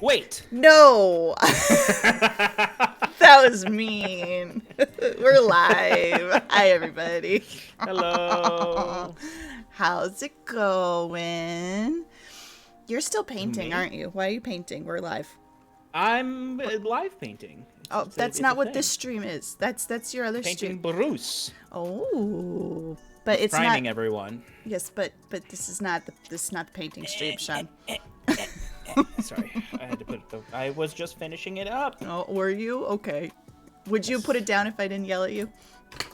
Wait. No. That was mean. We're live. Hi, everybody. Hello. How's it going? You're still painting, Me? aren't you? Why are you painting? We're live. I'm live painting. That's not what this stream is. That's your other Painting stream. Bruce. Oh, but it's Priming not. everyone. Yes, but this is not the painting stream, Sean. Sorry, I had to put it. I was just finishing it up. Oh, were you? Okay. Would you put it down if I didn't yell at you?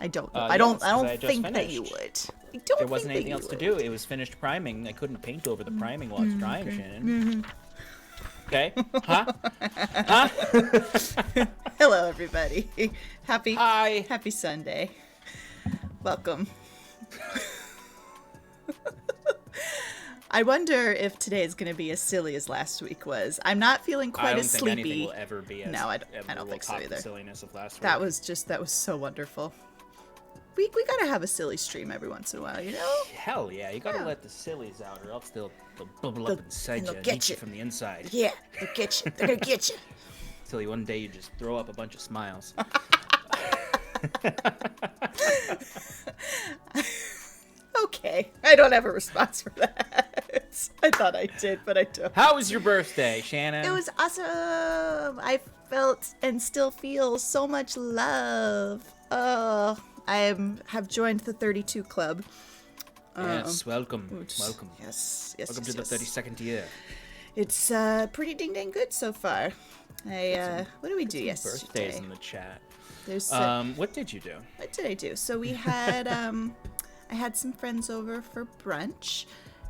I don't know. Yes, I don't 'cause I just think that you finished. would. I don't There wasn't think anything that else to you do. It was finished priming. I couldn't paint over the priming while it's drying, Shannon. Okay? Huh? Huh? Hello, everybody. Hi. Happy Sunday. Welcome. I wonder if today is going to be as silly as last week was. I'm not feeling quite as sleepy. I don't think anything will ever be as. No, I don't think so either. The silliness of last week. That was so wonderful. We gotta have a silly stream every once in a while, you know? Hell yeah, you gotta let the sillies out, or else they'll bubble up inside you and get eat you from the inside. Yeah, they'll get you. They're gonna get you. Silly, one day you just throw up a bunch of smiles. Okay, I don't have a response for that. I thought I did, but I don't. How was your birthday, Shannon? It was awesome. I felt and still feel so much love. I have joined the 32 Club. Yes, welcome. Welcome. Yes. Welcome to the 32nd year. It's pretty dang good so far. What did we do yesterday? Birthdays in the chat. There's what did you do? What did I do? So we had I had some friends over for brunch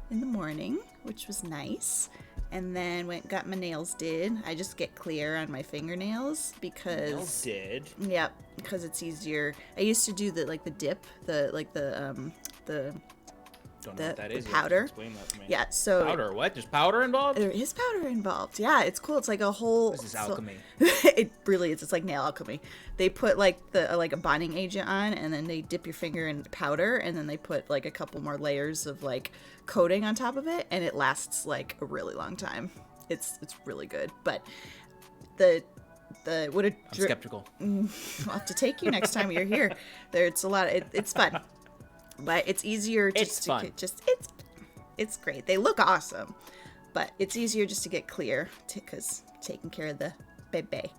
in the morning, which was nice. And then went and got my nails did. I just get clear on my fingernails because Nails did. Yep, because it's easier. I used to do the dip, the Don't know what that is. powder. Explain that to me. Yeah, so Powder? What? There's powder involved? there is powder involved. Yeah, it's cool. It's like a whole. This is alchemy. It really is. It's like nail alchemy. They put like a bonding agent on, and then they dip your finger in powder, and then they put like a couple more layers of like coating on top of it, and it lasts like a really long time. It's really good. But I'm skeptical. I'll have to take you next time you're here. It's a lot. It's fun. But it's easier It's great. They look awesome, but it's easier just to get clear because taking care of the baby.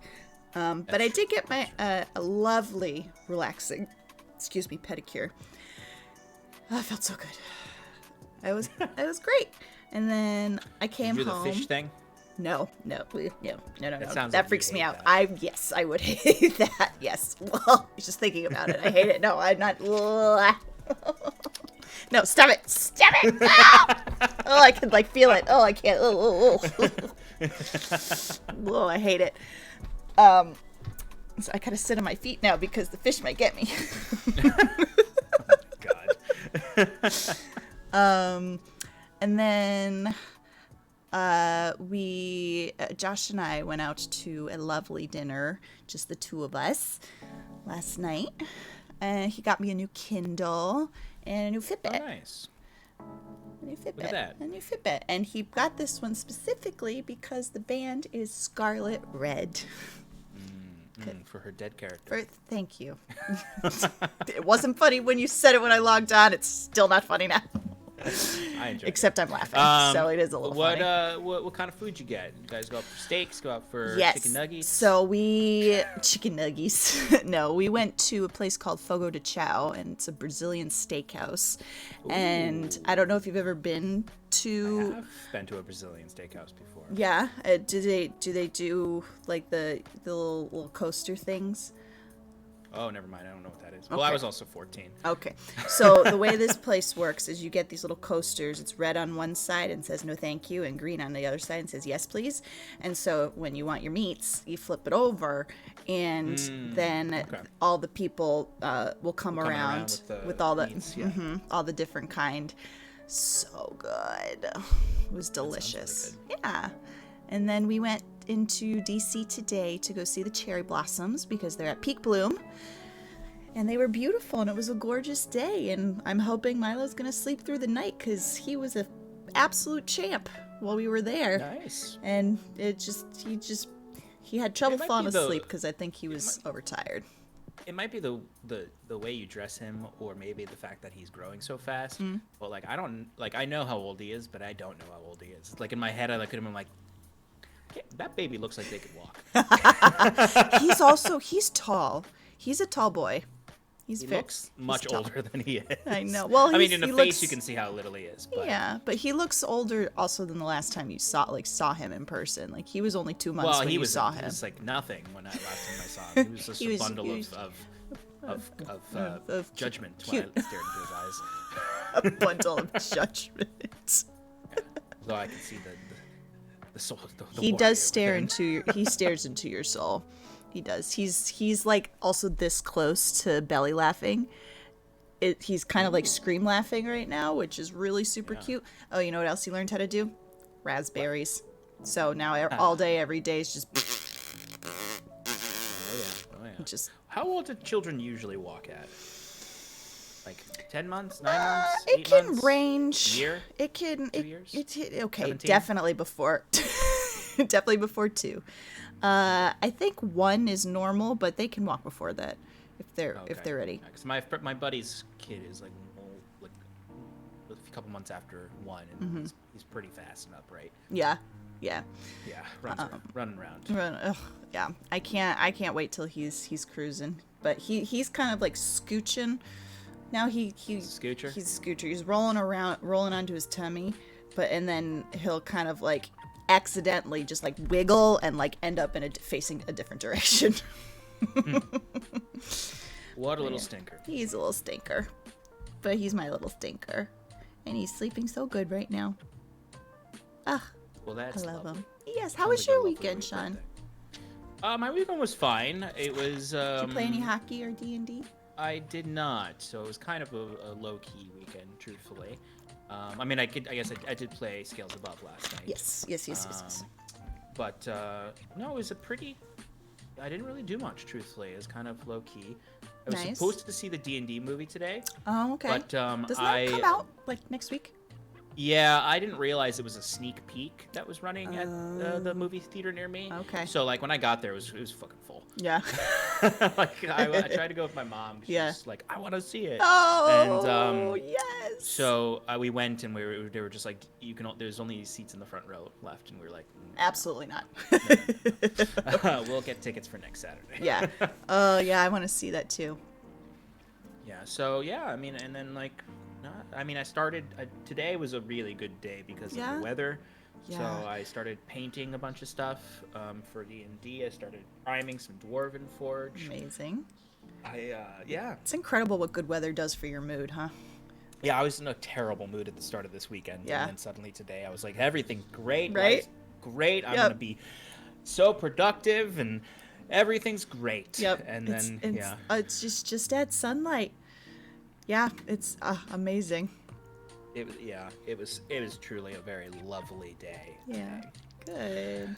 But I did get my a lovely, relaxing, pedicure. Oh, it felt so good. It was great. And then I came Did you do home. the fish thing? No. Sounds That like freaks you me hate out. that. I would hate that. Yes. Well, just thinking about it, I hate it. No, I'm not. No, stop it! Stop it! Ah! Oh, I can like feel it. Oh, I can't. Oh. Oh, I hate it. So I kind of sit on my feet now because the fish might get me. God. And then Josh and I went out to a lovely dinner, just the two of us, last night. And he got me a new Kindle and a new Fitbit. Oh, nice. A new Fitbit. Look at that. A new Fitbit. And he got this one specifically because the band is Scarlet Red. For her dead character. Thank you. It wasn't funny when you said it when I logged on. It's still not funny now. I enjoy Except I'm laughing, so it is a little funny. What kind of food you get? You guys go out for steaks? Go out for Yes. chicken nuggets? So chicken nuggies. No, we went to a place called Fogo de Chao, and it's a Brazilian steakhouse. Ooh. And I don't know if you've ever been to. I have been to a Brazilian steakhouse before. Yeah. Do they do like the little coaster things? Oh, never mind. I don't know what that is. Well, I was also 14. Okay. So the way this place works is you get these little coasters. It's red on one side and says no thank you, and green on the other side and says yes please. And so when you want your meats, you flip it over, and then all the people will come around with all the meats, all the different kind. So good. It was delicious. Really yeah. And then we went into DC today to go see the cherry blossoms because they're at peak bloom. And they were beautiful, and it was a gorgeous day. And I'm hoping Milo's going to sleep through the night because he was an absolute champ. while we were there. Nice. And he had trouble falling be asleep because I think he was overtired. It might be the way you dress him, or maybe the fact that he's growing so fast. But like I know how old he is, but I don't know how old he is. Like in my head, I look at him and I'm like, that baby looks like they could walk. He's tall. He's a tall boy. He looks much older than he is. I know. Well, I mean, in the face you can see how little he is. But... Yeah, but he looks older also than the last time you saw him in person. Like he was only 2 months when you saw him. He was like nothing when last time I saw him. He was just a bundle of judgment when I stared into his eyes. A bundle of judgment. Yeah. So I can see the soul. He does stare he stares into your soul. He does. He's like also this close to belly laughing. He's kind of like scream laughing right now, which is really super cute. Oh, you know what else he learned how to do? Raspberries. So now all day, every day is just. Oh yeah. Just. How old do children usually walk at? Like 10 months, 9 months, 8 months? It can range. A year? It can. 2 years? Okay, 17? definitely before. Definitely before 2. I think 1 is normal, but they can walk before that if they're ready. Because my buddy's kid is like a couple months after 1, and he's pretty fast and upright. Yeah. Running around. Yeah, I can't wait till he's cruising. But he's kind of like scooching. Now he's Scoocher? He's a scoocher. He's rolling onto his tummy, and then he'll kind of like accidentally just like wiggle and like end up facing a different direction. What a little stinker. He's a little stinker, but he's my little stinker, and he's sleeping so good right now. Well, that's I love lovely. him. Yes. How was your weekend, Sean? My weekend was fine. It was. Did you play any hockey or D&D? I did not, so it was kind of a low-key weekend, truthfully. I mean, I guess I did play Scales Above last night. Yes. But no, it was I didn't really do much, truthfully. It was kind of low-key. I was supposed to see the D&D movie today. Oh, okay. But doesn't that come out like next week? Yeah, I didn't realize it was a sneak peek that was running at the movie theater near me. Okay. So like when I got there, it was fucking full. Yeah. Like I tried to go with my mom. She's like, I want to see it. Oh, and, yes. So we went, and they were just like, there's only seats in the front row left, and we were like, absolutely not. No. We'll get tickets for next Saturday. Yeah. Yeah, I want to see that too. Yeah. So yeah, I mean, and then like. I started today was a really good day because of the weather. Yeah. So I started painting a bunch of stuff for D&D. I started priming some Dwarven Forge. Amazing. It's incredible what good weather does for your mood, huh? Yeah, I was in a terrible mood at the start of this weekend. Yeah. And then suddenly today I was like, everything's great. Right? Life's great. I'm going to be so productive and everything's great. Yep. And then, it's just add sunlight. Yeah, it's amazing. It was truly a very lovely day. Yeah, good.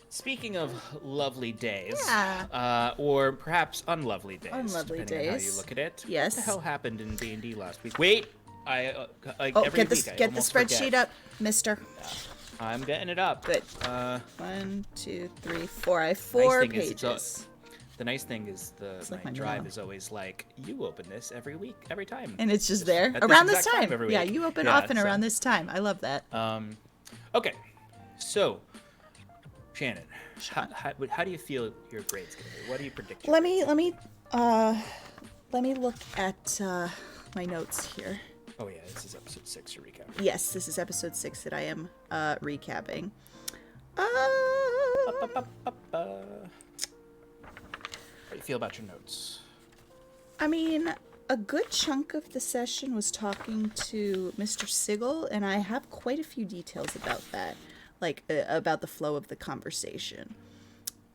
Speaking of lovely days, yeah. Or perhaps unlovely days, unlovely depending days. on how you look at it. Yes. What the hell happened in D&D last week? Wait, get the spreadsheet up, Mister. I'm getting it up. Good. 1, 2, 3, 4. I have 4 pages. The nice thing is my drive is always like, you open this every time. And it's just there around this time. every week. Yeah, you open often around this time. I love that. Okay, so Shannon, how do you feel your grade's gonna be? What do you predict? Let me look at my notes here. Oh yeah, this is episode 6 to recap. Yes, this is episode 6 that I am recapping. How do you feel about your notes? I mean, a good chunk of the session was talking to Mr. Sigil, and I have quite a few details about that, like about the flow of the conversation.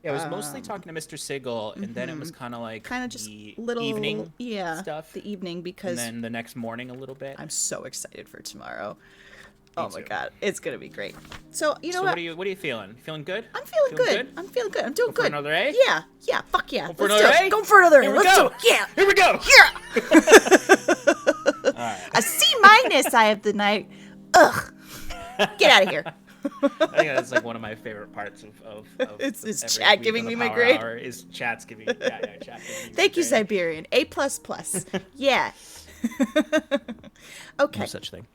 Yeah, it was mostly talking to Mr. Sigil, and then it was kind of just the little evening stuff. The evening, because and then the next morning a little bit. I'm so excited for tomorrow. Oh my god, it's gonna be great. So you know what? What are you feeling? Feeling good? I'm feeling good. I'm feeling good. I'm doing good. For another A? Yeah. Fuck yeah. Going for another A? Going for another A. Let's do it. Yeah. Here we go. Yeah. All right. A C- I have the night. Ugh. Get out of here. I think that's like one of my favorite parts of It's every chat week giving on me the my Power grade. Hour is chat giving me my Thank you, grade. Siberian. A++. Yeah. Okay. No such thing.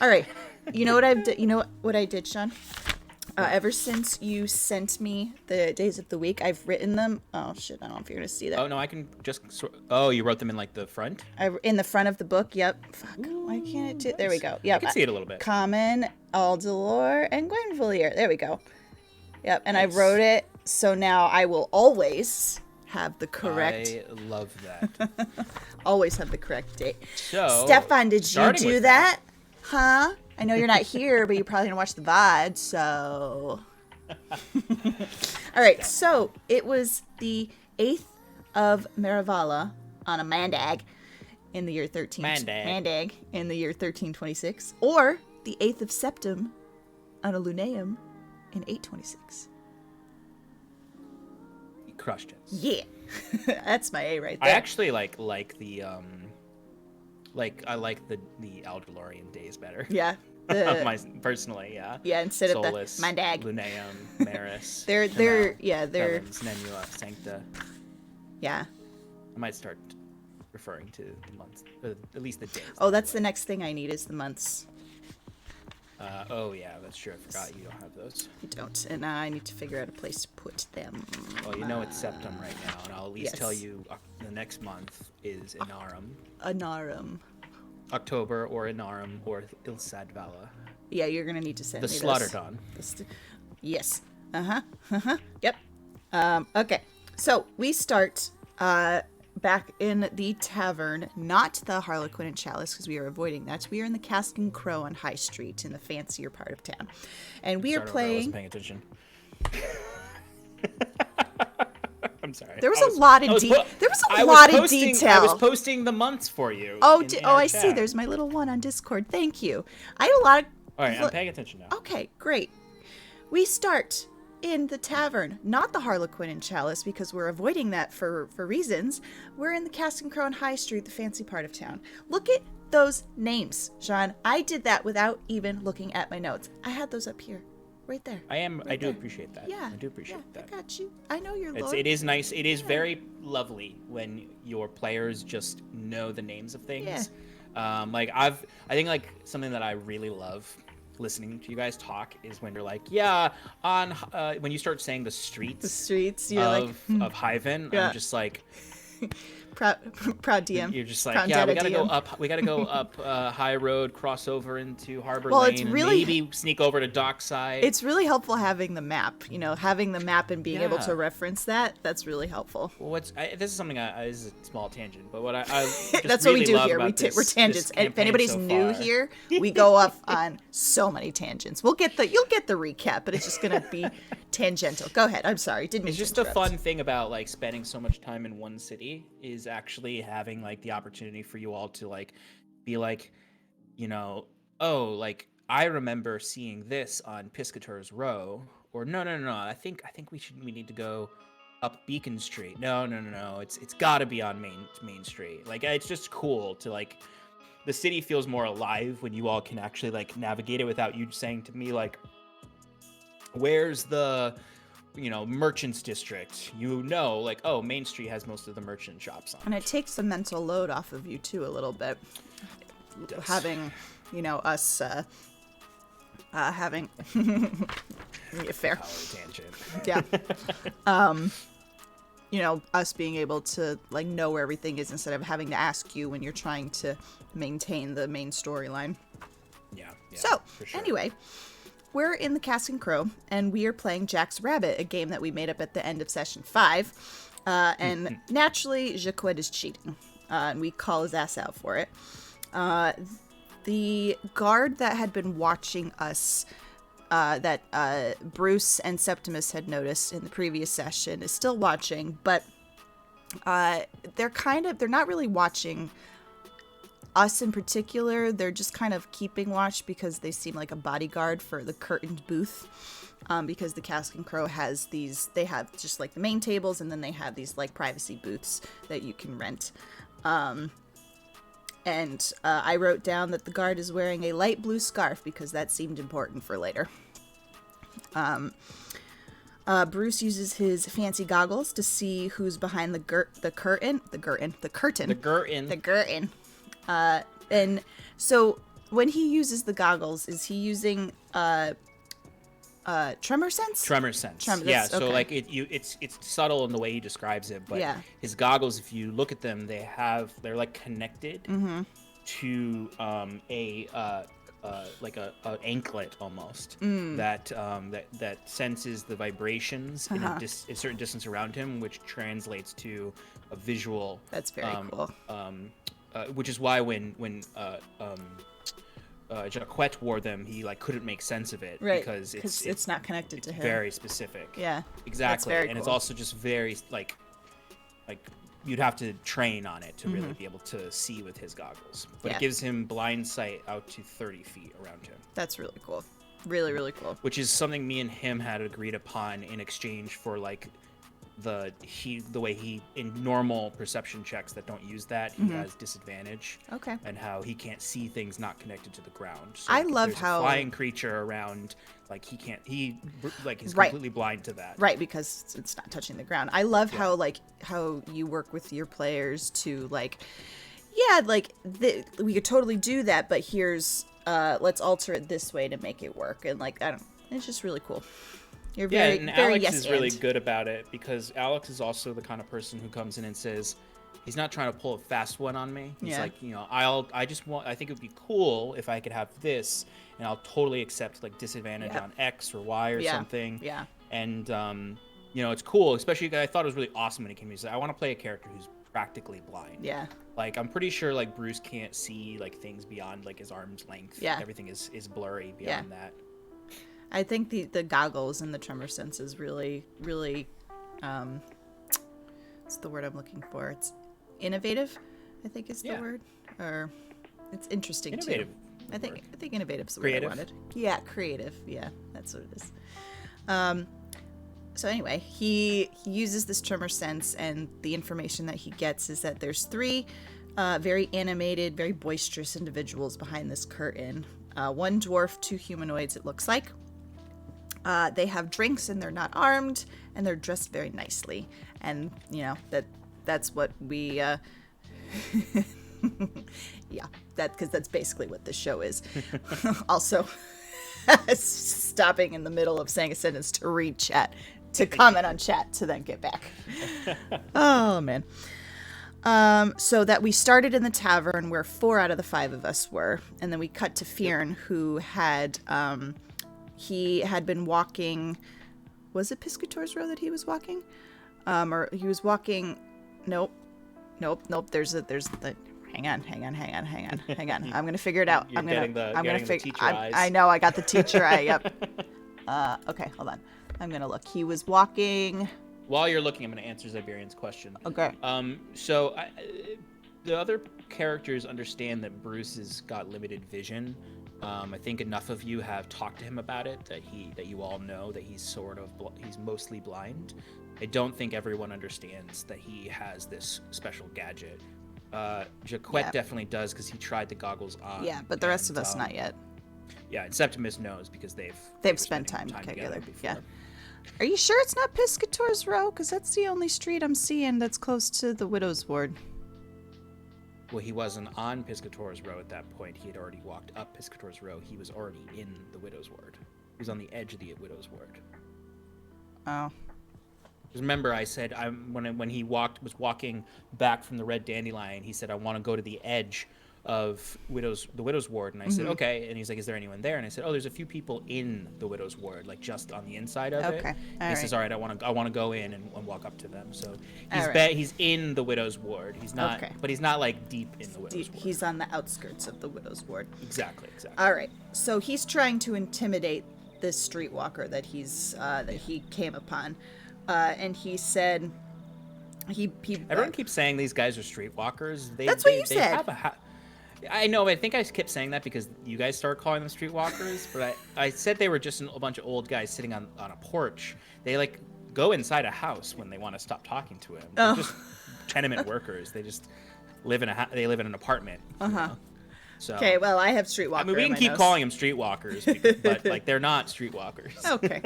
All right. You know what I did, Sean? Ever since you sent me the days of the week, I've written them. Oh shit! I don't know if you're gonna see that. Oh no, I can just. Oh, you wrote them in like the front. In the front of the book. Yep. Fuck. Why can't it do? Nice. There we go. Yep. I can see it a little bit. Common, Aldhalor, and Gwenvalier. There we go. Yep. And Nice. I wrote it, so now I will always have the correct. I love that. Always have the correct date. So, Stefan, did you do that? that? Huh? I know you're not here, but you probably didn't watch the VOD, so. All right, so it was the 8th of Maravala on a Mandag in the year 13... in the year 1326, or the 8th of Septim on a Lunaeum in 826. You crushed it. Yeah. That's my A right there. I actually like the I like the Aldhalorian days better. Yeah. Personally, yeah. Yeah, instead Solus, of the Mandag. Lunaeum, Maris. they're Helens, Nenua, Sancta. Yeah. I might start referring to the months, at least the days. Oh, that's the next thing I need is the months. Oh yeah, that's true. I forgot you don't have those. You don't, and I need to figure out a place to put them. Well, you know it's Septum right now, and I'll at least yes. tell you the next month is Inarum. Anarum. October or Inarum or Ilsadvala. Yeah, you're gonna need to send the me Slaughter this. Dawn. Yes. Yep. Okay. So we start back in the tavern, not the Harlequin and Chalice, because we are avoiding that. We are in the Cask and Crow on High Street in the fancier part of town, and we are playing. I wasn't paying attention. I'm sorry. There was a lot of detail. I was posting the months for you. Oh, I see. There's my little one on Discord. Thank you. I had a lot of. All right, I'm paying attention now. Okay, great. We start in the tavern, not the Harlequin and Chalice, because we're avoiding that for reasons. We're in the Cask and Crow on High Street, the fancy part of town. Look at those names, Sean. I did that without even looking at my notes. I had those up here. Right there. I do appreciate that. Yeah. I do appreciate that. I got you. I know you're Lord. It is nice. It is very lovely when your players just know the names of things. Yeah. I think like something that I really love listening to you guys talk is when you're like, yeah, on when you start saying the streets you're of Hyven, yeah. I'm just like proud DM. You're just like, yeah, we gotta go up. We gotta go up High Road, cross over into Harbor Lane, it's really, and maybe sneak over to Dockside. It's really helpful having the map. You know, having the map and being able to reference that. That's really helpful. Well, this is something. This is a small tangent, but what I just that's really what we do love here. We're tangents. And if anybody's new here, we go off on so many tangents. You'll get the recap, but it's just gonna be tangential. Go ahead. I'm sorry. It's just a fun thing about like spending so much time in one city is actually having like the opportunity for you all to like be like, you know, oh, like I remember seeing this on Piscator's Row, or no, I think we need to go up Beacon Street. No, it's got to be on Main Street. Like it's just cool to like the city feels more alive when you all can actually like navigate it without you saying to me like, where's the merchants district, like, oh, Main Street has most of the merchant shops on it. And it takes the mental load off of you too a little bit, having us having fair tangent. Yeah. Us being able to like know where everything is instead of having to ask you when you're trying to maintain the main storyline. Yeah. So for sure. Anyway, we're in the Cask and Crow, and we are playing Jack's Rabbit, a game that we made up at the end of session 5. And naturally, Jaquette is cheating, and we call his ass out for it. The guard that had been watching us, that Bruce and Septimus had noticed in the previous session, is still watching, but they're not really watching us in particular. They're just kind of keeping watch because they seem like a bodyguard for the curtained booth, because the Cask and Crow has they have just like the main tables, and then they have these like privacy booths that you can rent. And I wrote down that the guard is wearing a light blue scarf because that seemed important for later. Bruce uses his fancy goggles to see who's behind the curtain. And so when he uses the goggles, is he using tremor sense? Tremor sense. Yeah. So like it's subtle in the way he describes it, but his goggles, if you look at them, they're like connected to like a anklet almost that senses the vibrations in a certain distance around him, which translates to a visual. That's very cool. Which is why when Jacquette wore them, he like couldn't make sense of it because it's not connected to him. Very specific. Yeah, exactly. Very and cool. It's also just very like you'd have to train on it to really be able to see with his goggles. But it gives him blind sight out to 30 feet around him. That's really cool. Really, really cool. Which is something me and him had agreed upon in exchange for like the way he in normal perception checks that don't use that he has disadvantage. Okay. And how he can't see things not connected to the ground. So I like, love if there's how a flying creature around, like he's completely blind to that. Right, because it's not touching the ground. I love how you work with your players to we could totally do that, but here's let's alter it this way to make it work, and it's just really cool. You're very, and very Alex is really good about it because Alex is also the kind of person who comes in and says, he's not trying to pull a fast one on me. He's like, I think it would be cool if I could have this, and I'll totally accept like disadvantage on X or Y or something. Yeah. And it's cool, especially I thought it was really awesome when he came in. He said, I want to play a character who's practically blind. Yeah. Like I'm pretty sure like Bruce can't see like things beyond like his arm's length. Yeah. Everything is blurry beyond that. I think the goggles and the tremor sense is really, really, what's the word I'm looking for? It's innovative, I think is the word. Or it's interesting innovative too. I think innovative is the word I wanted. Yeah, creative. Yeah, that's what it is. So anyway, he uses this tremor sense, and the information that he gets is that there's 3 very animated, very boisterous individuals behind this curtain. 1 dwarf, 2 humanoids, it looks like. They have drinks and they're not armed, and they're dressed very nicely. And, that's what we, because that's basically what this show is. Also, stopping in the middle of saying a sentence to read chat, to comment on chat, to then get back. Oh, man. So that we started in the tavern where 4 out of the 5 of us were, and then we cut to Fearn, who had, he had been walking. Was it Piscator's Row that he was walking? Or he was walking. Nope. There's the. Hang on. I'm gonna figure it out. I'm gonna figure. I know. I got the teacher eye. Yep. Okay. Hold on. I'm gonna look. He was walking. While you're looking, I'm gonna answer Ziberian's question. Okay. So the other characters understand that Bruce has got limited vision. I think enough of you have talked to him about it that you all know that he's he's mostly blind. I don't think everyone understands that he has this special gadget. Jacquette definitely does because he tried the goggles on. Yeah, but the rest of us not yet. Yeah, and Septimus knows because they've spent time together before. Yeah. Are you sure it's not Piscator's Row? Because that's the only street I'm seeing that's close to the Widow's Ward. Well, he wasn't on Piscator's Row at that point. He had already walked up Piscator's Row. He was already in the Widow's Ward. He was on the edge of the Widow's Ward. Oh. Just remember, I said when he was walking back from the Red Dandelion, he said, "I want to go to the edge of the Widow's Ward," and I said, "Okay." And he's like, "Is there anyone there?" And I said, "Oh, there's a few people in the Widow's Ward, like just on the inside of it." Okay. He says, "All right, I want to go in and walk up to them." So he's in the Widow's Ward. He's not, but he's not like deep in the Widow's Ward. He's on the outskirts of the Widow's Ward. Exactly. All right. So he's trying to intimidate this streetwalker that he came upon, and he said, Everyone keeps saying these guys are streetwalkers. That's what you said. I know. I think I kept saying that because you guys started calling them streetwalkers, but I said they were just a bunch of old guys sitting on a porch. They like go inside a house when they want to stop talking to him. They're just tenement workers. They just live in an apartment. So Okay, well, I have streetwalker. I mean, we can keep calling them streetwalkers, but like they're not streetwalkers. Okay.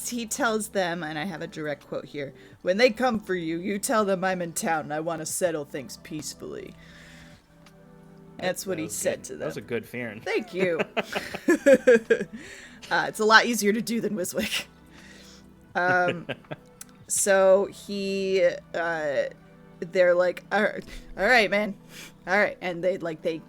He tells them, and I have a direct quote here: "When they come for you, you tell them I'm in town and I want to settle things peacefully." That's what he said to them. That was a good Fearn. Thank you. It's a lot easier to do than Wiswick. So they're like, all right, man. All right. And they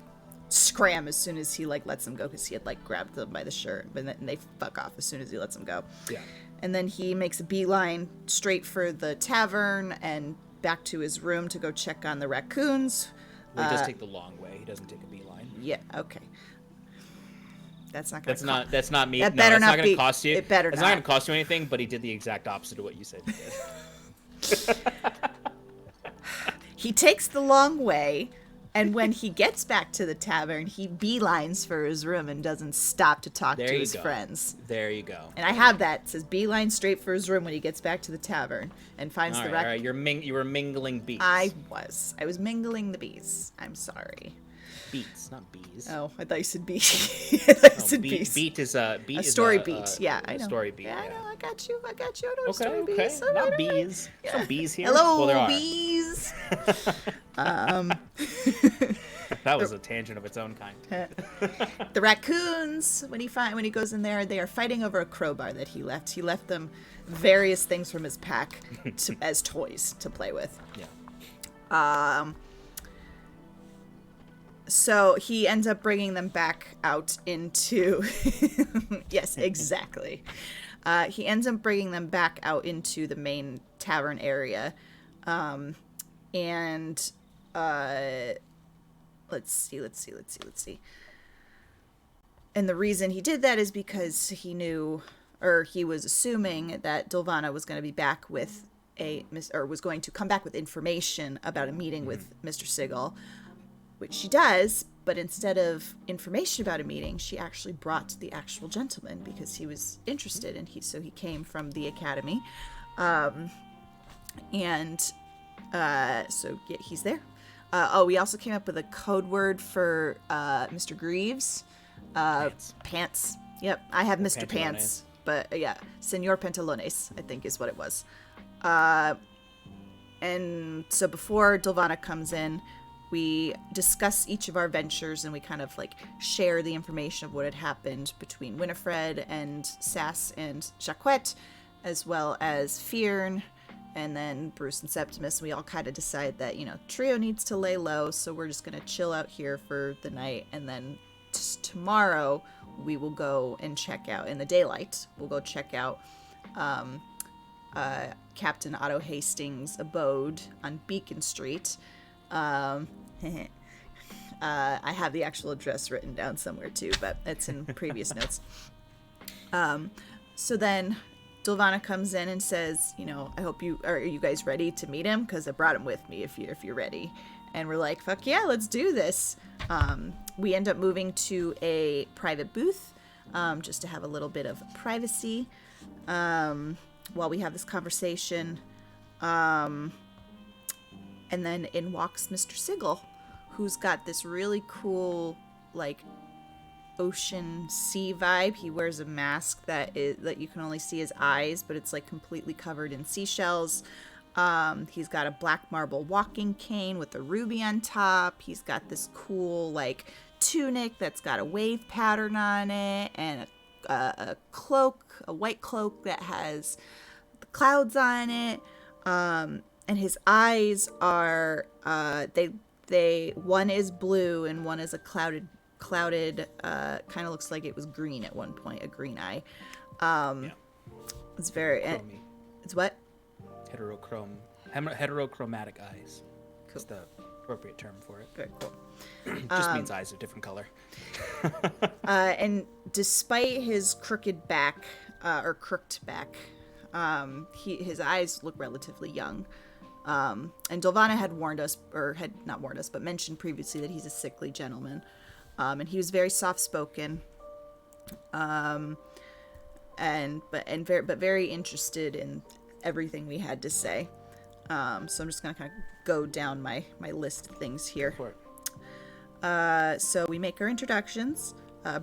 scram as soon as he lets them go, because he had grabbed them by the shirt, and then they fuck off as soon as he lets them go. Yeah. And then he makes a beeline straight for the tavern and back to his room to go check on the raccoons. Well, he does take the long way. He doesn't take a beeline. Yeah. Okay. That's not me. That's not better not going be. to cost you. It better It's not. not going to cost you anything, but he did the exact opposite of what you said he did. He takes the long way, and when he gets back to the tavern, he beelines for his room and doesn't stop to talk to his friends. There you go. And I have that. It says beeline straight for his room when he gets back to the tavern and finds the All right, you were mingling bees. I was mingling the bees. I'm sorry. Beets, not bees. Oh, I thought you said bee. I thought you said bees. Beat is a story beat. Yeah, I know. Story beat. Yeah, I know. I got you. I know a Okay, story okay. bees. Not bees. Yeah. Some bees here. Hello, well, there are. bees. That was a tangent of its own kind. The raccoons, when he goes in there, they are fighting over a crowbar that he left. He left them various things from his pack as toys to play with. Yeah. So he ends up bringing them back out into... Yes, exactly. He ends up bringing them back out into the main tavern area. And... Let's see. And the reason he did that is because he knew, or he was assuming, that Dylvana was going to be back with was going to come back with information about a meeting with Mr. Sigil, which she does, but instead of information about a meeting, she actually brought the actual gentleman because he was interested, and so he came from the academy. So yeah, he's there. We also came up with a code word for Mr. Greaves. Pants. Yep, I have Mr. Pants, but yeah, Senor Pantalones, I think is what it was. And so before Dylvana comes in, we discuss each of our ventures, and we kind of share the information of what had happened between Winifred and Sass and Jacquette, as well as Fearn, and then Bruce and Septimus. We all kind of decide that, Trio needs to lay low, so we're just going to chill out here for the night, and then tomorrow we will go and check out, in the daylight, we'll go check out Captain Otto Hastings' abode on Beacon Street. I have the actual address written down somewhere too, but it's in previous notes. So then Dylvana comes in and says, I hope are you guys ready to meet him? Because I brought him with me if you're ready. And we're like, fuck yeah, let's do this. We end up moving to a private booth, just to have a little bit of privacy while we have this conversation. And then in walks Mr. Sigil, who's got this really cool, ocean sea vibe. He wears a mask that you can only see his eyes, but it's completely covered in seashells. He's got a black marble walking cane with a ruby on top. He's got this cool tunic that's got a wave pattern on it, and a cloak, a white cloak that has the clouds on it. And his eyes are they one is blue and one is a clouded kind of looks like it was green at one point, a green eye. It's very it's what? Heterochromatic eyes. Cool. That's the appropriate term for it. Very cool. Just means eyes of different color. And despite his crooked back, or crooked back, his eyes look relatively young. And Dylvana had mentioned previously that he's a sickly gentleman. And he was very soft-spoken, but very interested in everything we had to say. So I'm just going to kind of go down my list of things here. For it. So we make our introductions.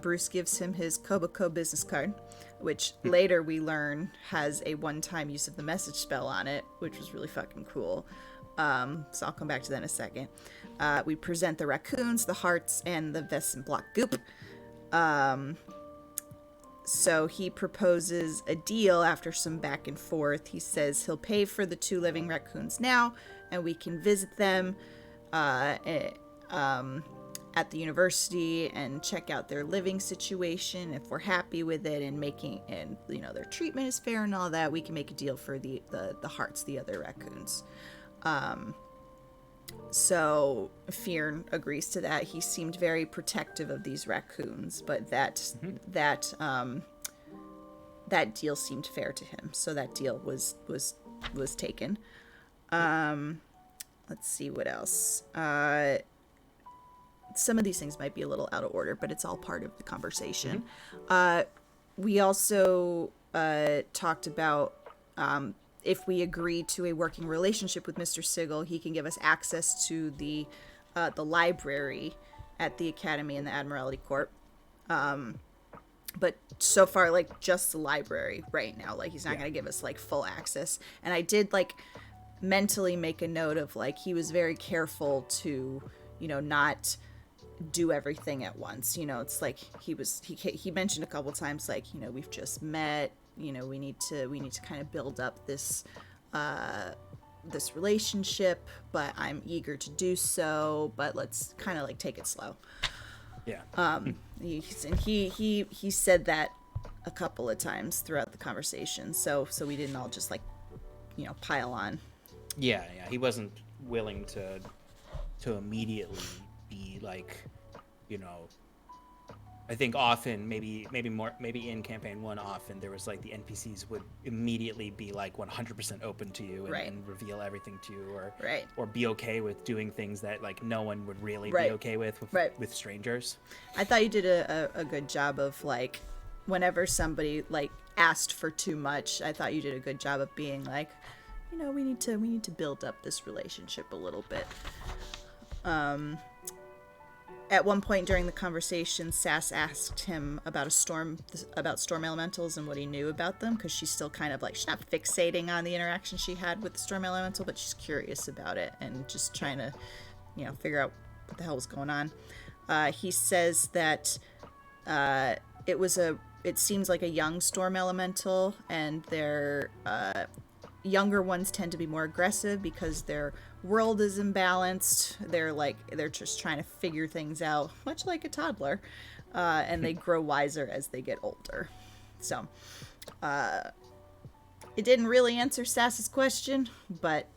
Bruce gives him his Kobako business card, which later we learn has a one-time use of the message spell on it, which was really fucking cool. So I'll come back to that in a second. We present the raccoons, the hearts, and the Vesson block goop. So he proposes a deal after some back and forth. He says he'll pay for the 2 living raccoons now, and we can visit them at the university and check out their living situation. If we're happy with it and their treatment is fair and all that, we can make a deal for the hearts, the other raccoons. So Fearn agrees to that. He seemed very protective of these raccoons, but that deal seemed fair to him. So that deal was taken. Let's see what else. Some of these things might be a little out of order, but it's all part of the conversation. We also talked about if we agree to a working relationship with Mr. Sigil, he can give us access to the library at the Academy and the Admiralty Court. But so far, like, just the library right now. Like, he's not going to give us, like, full access. And I did, like, mentally make a note of, like, he was very careful to, not do everything at once. It's like he mentioned a couple times, like, we've just met, we need to kind of build up this relationship, but I'm eager to do so, but let's kind of, like, take it slow. Yeah. He said that a couple of times throughout the conversation, so we didn't all just, like, pile on. Yeah. He wasn't willing to immediately be like, I think often, maybe in campaign 1, often there was, like, the NPCs would immediately be, like, 100% open to you and reveal everything to you, or be okay with doing things that, like, no one would really be okay with strangers. I thought you did a good job of, like, whenever somebody, like, asked for too much, I thought you did a good job of being like, we need to build up this relationship a little bit. At one point during the conversation, Sass asked him about storm elementals and what he knew about them, because she's still kind of, like, she's not fixating on the interaction she had with the storm elemental, but she's curious about it and just trying to, figure out what the hell was going on. He says that it seems like a young storm elemental, and their younger ones tend to be more aggressive because their world is imbalanced. They're just trying to figure things out, much like a toddler, and they grow wiser as they get older. So it didn't really answer Sass's question, but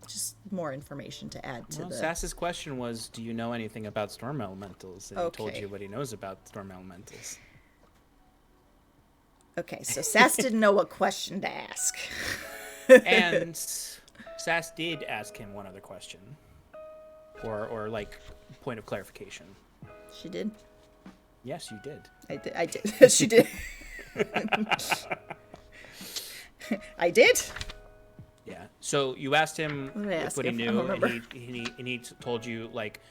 just more information to add to Sass's question was, do you know anything about storm elementals? And he told you what he knows about storm elementals. Okay, so Sass didn't know what question to ask. And Sass did ask him one other question, or like, point of clarification. She did? Yes, you did. I did. She did. I did? Yeah. So you asked him what he knew, and he told you, like,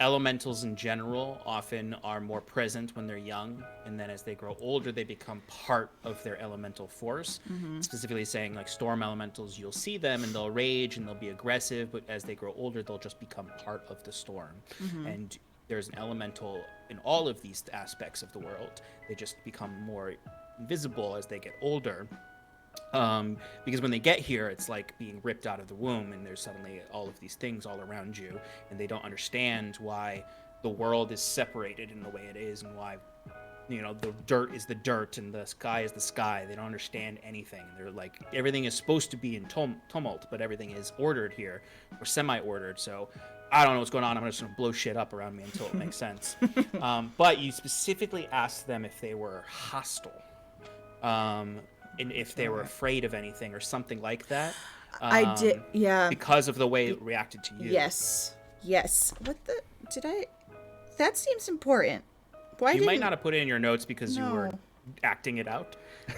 elementals in general often are more present when they're young, and then as they grow older, they become part of their elemental force. Specifically saying, like, storm elementals, you'll see them and they'll rage and they'll be aggressive, but as they grow older, they'll just become part of the storm. And there's an elemental in all of these aspects of the world. They just become more invisible as they get older. Because when they get here, it's like being ripped out of the womb, and there's suddenly all of these things all around you, and they don't understand why the world is separated in the way it is, and why, the dirt is the dirt and the sky is the sky. They don't understand anything. They're like, everything is supposed to be in tumult, but everything is ordered here, or semi-ordered. So I don't know what's going on. I'm just going to blow shit up around me until it makes sense. But you specifically asked them if they were hostile. And if they were afraid of anything or something like that. I did, yeah. Because of the way it reacted to you. Yes. That seems important. You might not have put it in your notes because you were acting it out.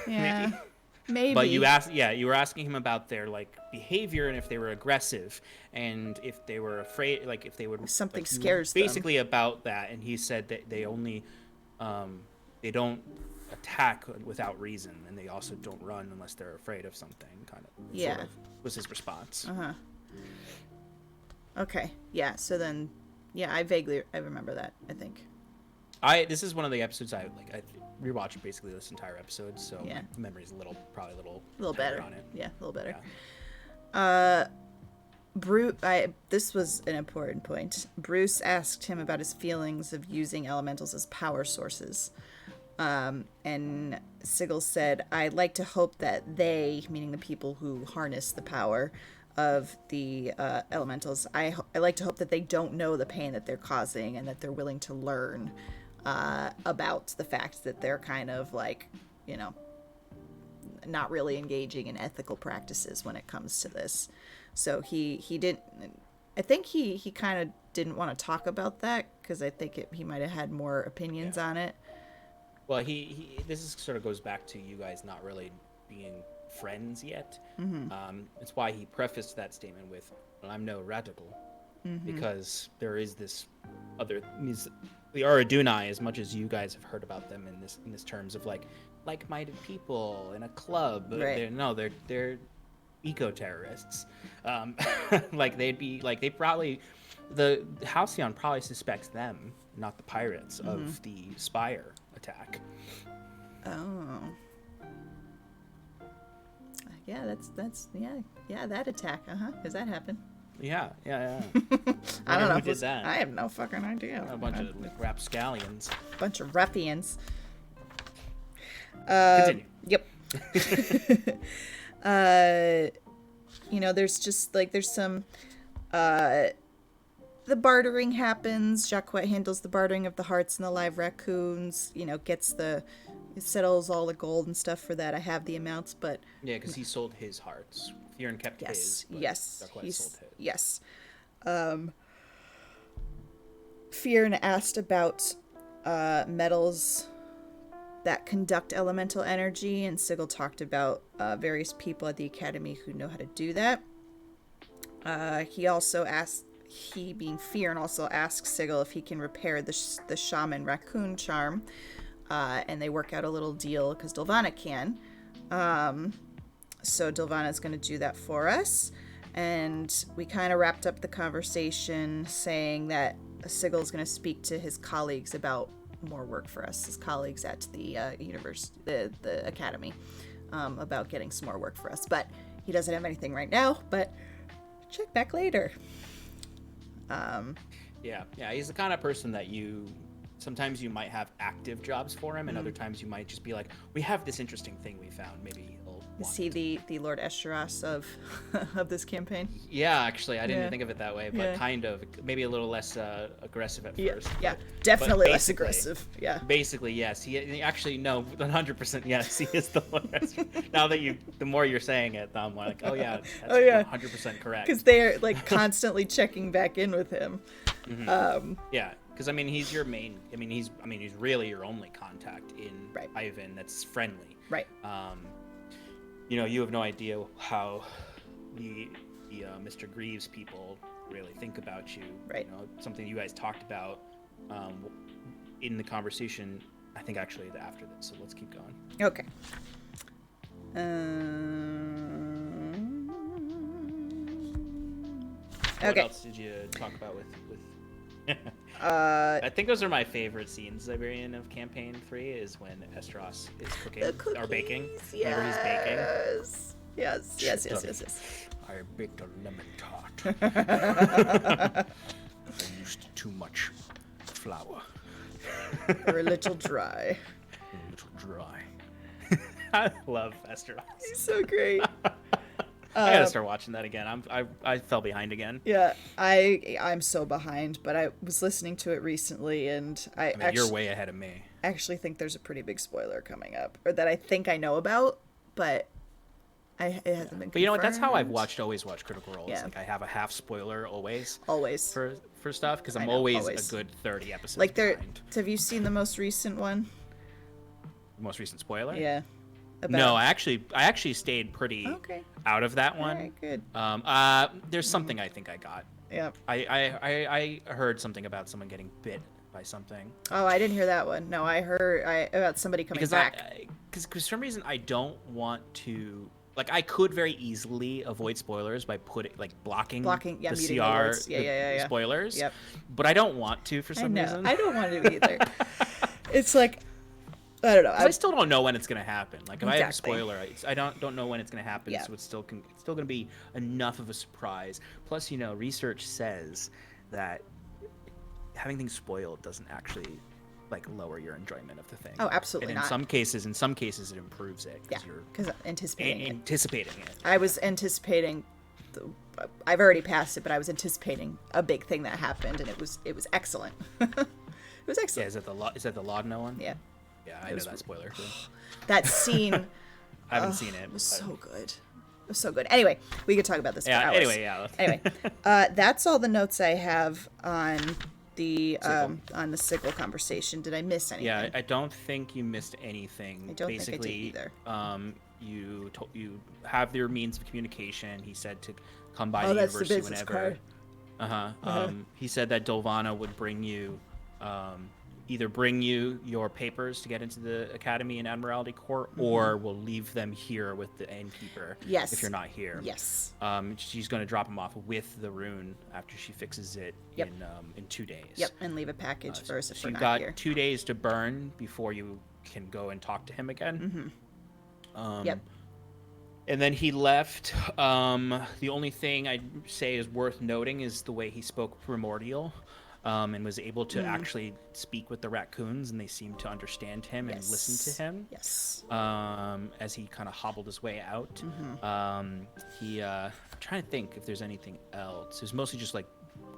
Yeah. Maybe. Maybe. But you were asking him about their like behavior and if they were aggressive and if they were afraid, like if they would something like, scares basically about that. And he said that they only they don't attack without reason, and they also don't run unless they're afraid of something. Kind of. Yeah. Sort of was his response. Okay. Yeah. So then, yeah, I remember that. I think. This is one of the episodes I rewatched basically this entire episode, so my memory's probably a little better on it. Yeah, a little better. Yeah. This was an important point. Bruce asked him about his feelings of using elementals as power sources. And Sigil said, "I'd like to hope that they," meaning the people who harness the power of the elementals, I like to hope that they don't know the pain that they're causing and that they're willing to learn about the fact that they're kind of like, you know, not really engaging in ethical practices when it comes to this. So he didn't, I think he kind of didn't want to talk about that because I think he might have had more opinions on it. Well, this sort of goes back to you guys not really being friends yet. It's why he prefaced that statement with, "Well, I'm no radical," because there is this other, the Aradunai, as much as you guys have heard about them in this terms of like-minded people in a club, right. they're eco-terrorists. Like the Halcyon probably suspects them, not the pirates, of the Spire attack. Oh. Yeah, that's that attack. Does that happen? Yeah. I don't know who did that. I have no fucking idea. A bunch of rapscallions. Bunch of ruffians. Continue. Yep. There's some the bartering happens. Jacques handles the bartering of the hearts and the live raccoons, settles all the gold and stuff for that. I have the amounts, but yeah, because he sold his hearts. Theron kept his. Yes. Jacques sold his. Yes. Theron asked about metals that conduct elemental energy, and Sigil talked about various people at the academy who know how to do that. He being Theron also asks Sigil if he can repair the shaman raccoon charm, and they work out a little deal because Dylvana can. So Dylvana's going to do that for us, and we kind of wrapped up the conversation saying that Sigil's going to speak to his colleagues about more work for us, his colleagues at the the academy, about getting some more work for us. But he doesn't have anything right now, but check back later. Yeah, he's the kind of person that sometimes you might have active jobs for him, and other times you might just be like, we have this interesting thing we found, maybe he'll Is he the Lord Escharos of this campaign? Yeah, actually, I didn't think of it that way, but kind of, maybe a little less aggressive at first. Yeah, definitely less aggressive. Yeah. Basically, yes. He actually, no, 100% yes, he is the Lord Escharos. Now that the more you're saying it, I'm like, oh yeah, that's 100% correct. Because they're like constantly checking back in with him. Yeah, because I mean, he's your main. He's really your only contact in Ivan that's friendly. Right. You have no idea how the Mr. Greaves people really think about you. Right. Something you guys talked about in the conversation, I think actually after this. So let's keep going. Okay. What else did you talk about with I think those are my favorite scenes, Iberian, of Campaign 3, is when Escharos is cooking or baking. Whenever he's baking. Yes. I baked a lemon tart. I used too much flour. You're a little dry. I love Escharos. He's so great. I gotta start watching that again. I fell behind again. Yeah, I'm so behind, but I was listening to it recently, and you're way ahead of me. I actually think there's a pretty big spoiler coming up, or that I think I know about, but it hasn't been confirmed. But you know what? That's how I've always watched Critical Role. Yeah. Like I have a half spoiler always for stuff, because I'm always a good 30 episodes behind. Have you seen the most recent one? The most recent spoiler? Yeah. No, I actually stayed pretty out of that one. All right, good. There's something I think I got. Yeah. I heard something about someone getting bit by something. Oh, I didn't hear that one. No, I heard about somebody coming back. Because for some reason I don't want to. Like, I could very easily avoid spoilers by blocking the CR spoilers. Yep. But I don't want to for some reason. I don't want to either. It's like, I don't know. I still don't know when it's gonna happen. Like, if I have a spoiler, I don't know when it's gonna happen. Yeah. So it's still gonna be enough of a surprise. Plus, research says that having things spoiled doesn't actually lower your enjoyment of the thing. Oh, absolutely and not. In some cases it improves it. Yeah, because anticipating it. I was anticipating. I've already passed it, but I was anticipating a big thing that happened, and it was excellent. It was excellent. Yeah, is that the Laudno one? Yeah. Yeah, I know that spoiler too. That scene. I haven't seen it. It was so good. It was so good. Anyway, we could talk about this for hours. Anyway, that's all the notes I have on the sickle conversation. Did I miss anything? Yeah, I don't think you missed anything. I don't think I did either. You have your means of communication. He said to come by the university whenever. He said that Dolvana would bring you either bring you your papers to get into the Academy and Admiralty Court, or we'll leave them here with the innkeeper. Yes. If you're not here. Yes. She's going to drop them off with the rune after she fixes it in 2 days. Yep, and leave a package for us if we're not here. You've got 2 days to burn before you can go and talk to him again. Yep. And then he left. The only thing I'd say is worth noting is the way he spoke Primordial. And was able to actually speak with the raccoons, and they seemed to understand him and listen to him. Yes. As he kind of hobbled his way out. I'm trying to think if there's anything else. It was mostly just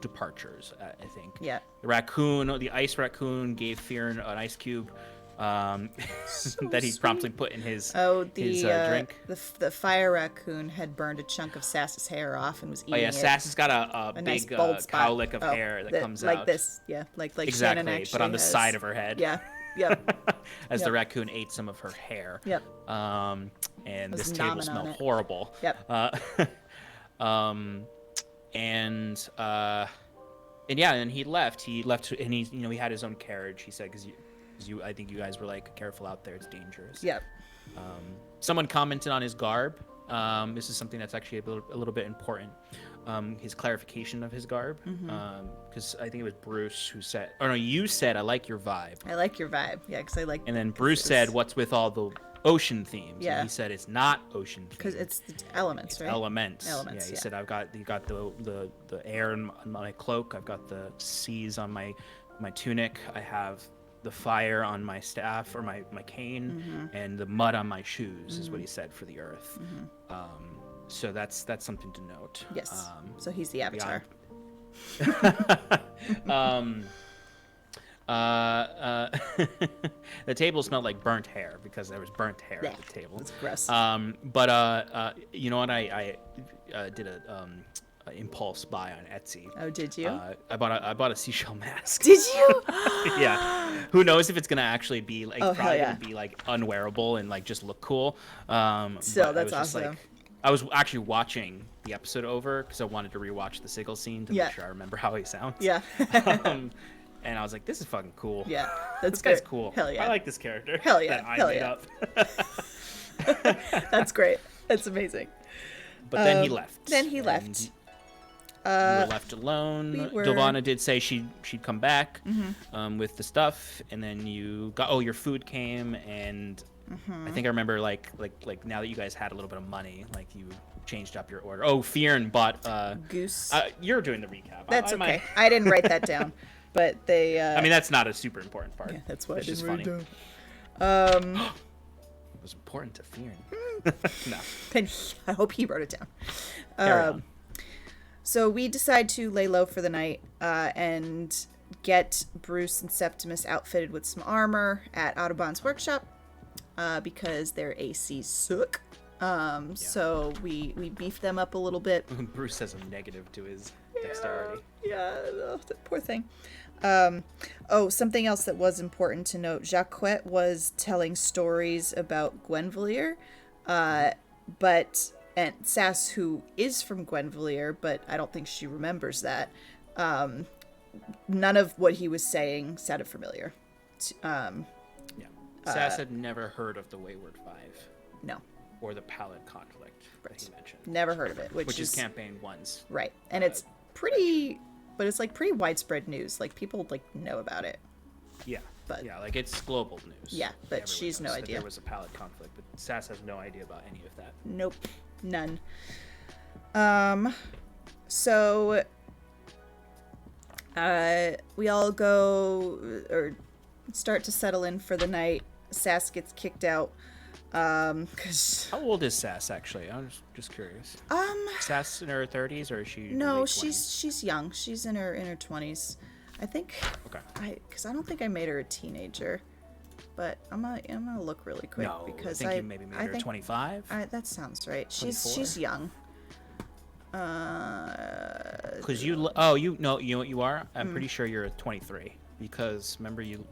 departures, I think. Yeah. The ice raccoon gave Fearn an ice cube. That he promptly put in his drink. The fire raccoon had burned a chunk of Sass's hair off and was eating it. Oh yeah, Sass has got a big nice cowlick of hair that comes like out. This, yeah, like exactly, Shannon actually but on the has. side of her head. Yeah, yep. As the raccoon ate some of her hair. Yep. And this table smelled horrible. Yep. And he left. He had his own carriage. He said because I think you guys were careful out there, it's dangerous. Yep. Someone commented on his garb. This is something that's actually a little bit important. His clarification of his garb. Because I think it was Bruce who said, you said, I like your vibe. I like your vibe. Yeah, because I like. And then Bruce said, what's with all the ocean themes? Yeah. And he said it's not ocean themes. Because it's the elements, right? Elements. Yeah, he said you got the air on my cloak. I've got the seas on my tunic. I have the fire on my staff or my cane, and the mud on my shoes is what he said for the earth. So that's something to note. Yes. So he's the avatar. The table smelled like burnt hair because there was burnt hair at the table. That's gross. But you know what? I did a impulse buy on Etsy. Oh, did you? I bought a seashell mask. Did you? Yeah. Who knows if it's gonna actually be probably gonna be unwearable and just look cool. So that's awesome. I was actually watching the episode over because I wanted to rewatch the Sigil scene to make sure I remember how he sounds. Yeah. And I was like, this is fucking cool. Yeah. This guy's cool. Hell yeah. I like this character. Hell yeah. That I made up. That's great. That's amazing. But then he left. We were left alone. Dolvana did say she'd come back with the stuff, and then your food came, and I think I remember like now that you guys had a little bit of money, you changed up your order. Oh, Fearn bought goose. You're doing the recap. That's okay. I didn't write that down, but they. I mean, that's not a super important part. Yeah, that's why it's just funny. Down. It was important to Fearn. No. Then I hope he wrote it down. Carry on. So we decide to lay low for the night and get Bruce and Septimus outfitted with some armor at Audubon's workshop because their ACs suck. So we beef them up a little bit. Bruce has a negative to his dexterity. Yeah, that poor thing. Oh, something else that was important to note. Jacquette was telling stories about Gwenvalier, and Sass, who is from Gwenvalier, but I don't think she remembers that. None of what he was saying sounded familiar. Yeah. Sass had never heard of the Wayward Five. No. Or the Palette conflict that he mentioned. Never heard of it. Which is campaign 1's. Right. And it's pretty, but it's like pretty widespread news. Like people like know about it. Yeah. But yeah, like it's global news. Yeah, but she's no idea. There was a Palette conflict, but Sass has no idea about any of that. Nope. None. So we all go or start to settle in for the night. Sass gets kicked out. Cause how old is Sass actually? I'm just curious. Sass in her 30s or is she? No, she's young. She's in her 20s, I think. Okay. Because I don't think I made her a teenager, but I'm gonna look really quick because I think you maybe made her 25. That sounds right. She's young. Because you know what you are. I'm pretty sure you're 23 because remember you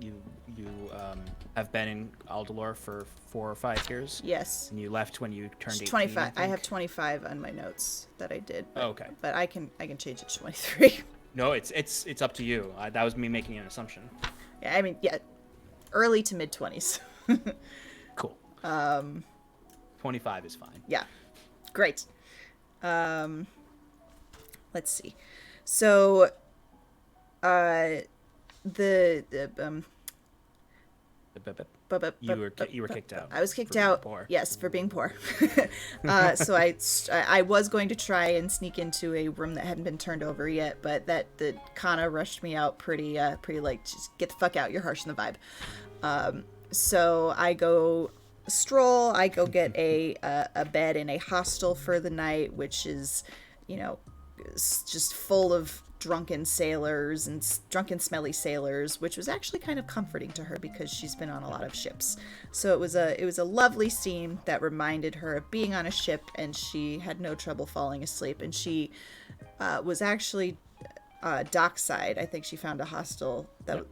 have been in Aldhalor for 4 or 5 years. Yes. And you left when you turned 18. 25. I have 25 on my notes that I did. But, okay. But I can change it to 23. No, it's up to you. That was me making an assumption. Yeah, I mean, yeah, early to mid 20s. Cool. 25 is fine. Yeah. Great. Let's see. So, you were kicked out. I was kicked out. Yes, for being poor. So I was going to try and sneak into a room that hadn't been turned over yet, but the Kana rushed me out pretty like, just get the fuck out. You're harshing the vibe. So I go stroll. I go get a bed in a hostel for the night, which is, just full of drunken sailors and drunken smelly sailors, which was actually kind of comforting to her because she's been on a lot of ships. So it was a lovely scene that reminded her of being on a ship, and she had no trouble falling asleep. And she was actually dockside. I think she found a hostel that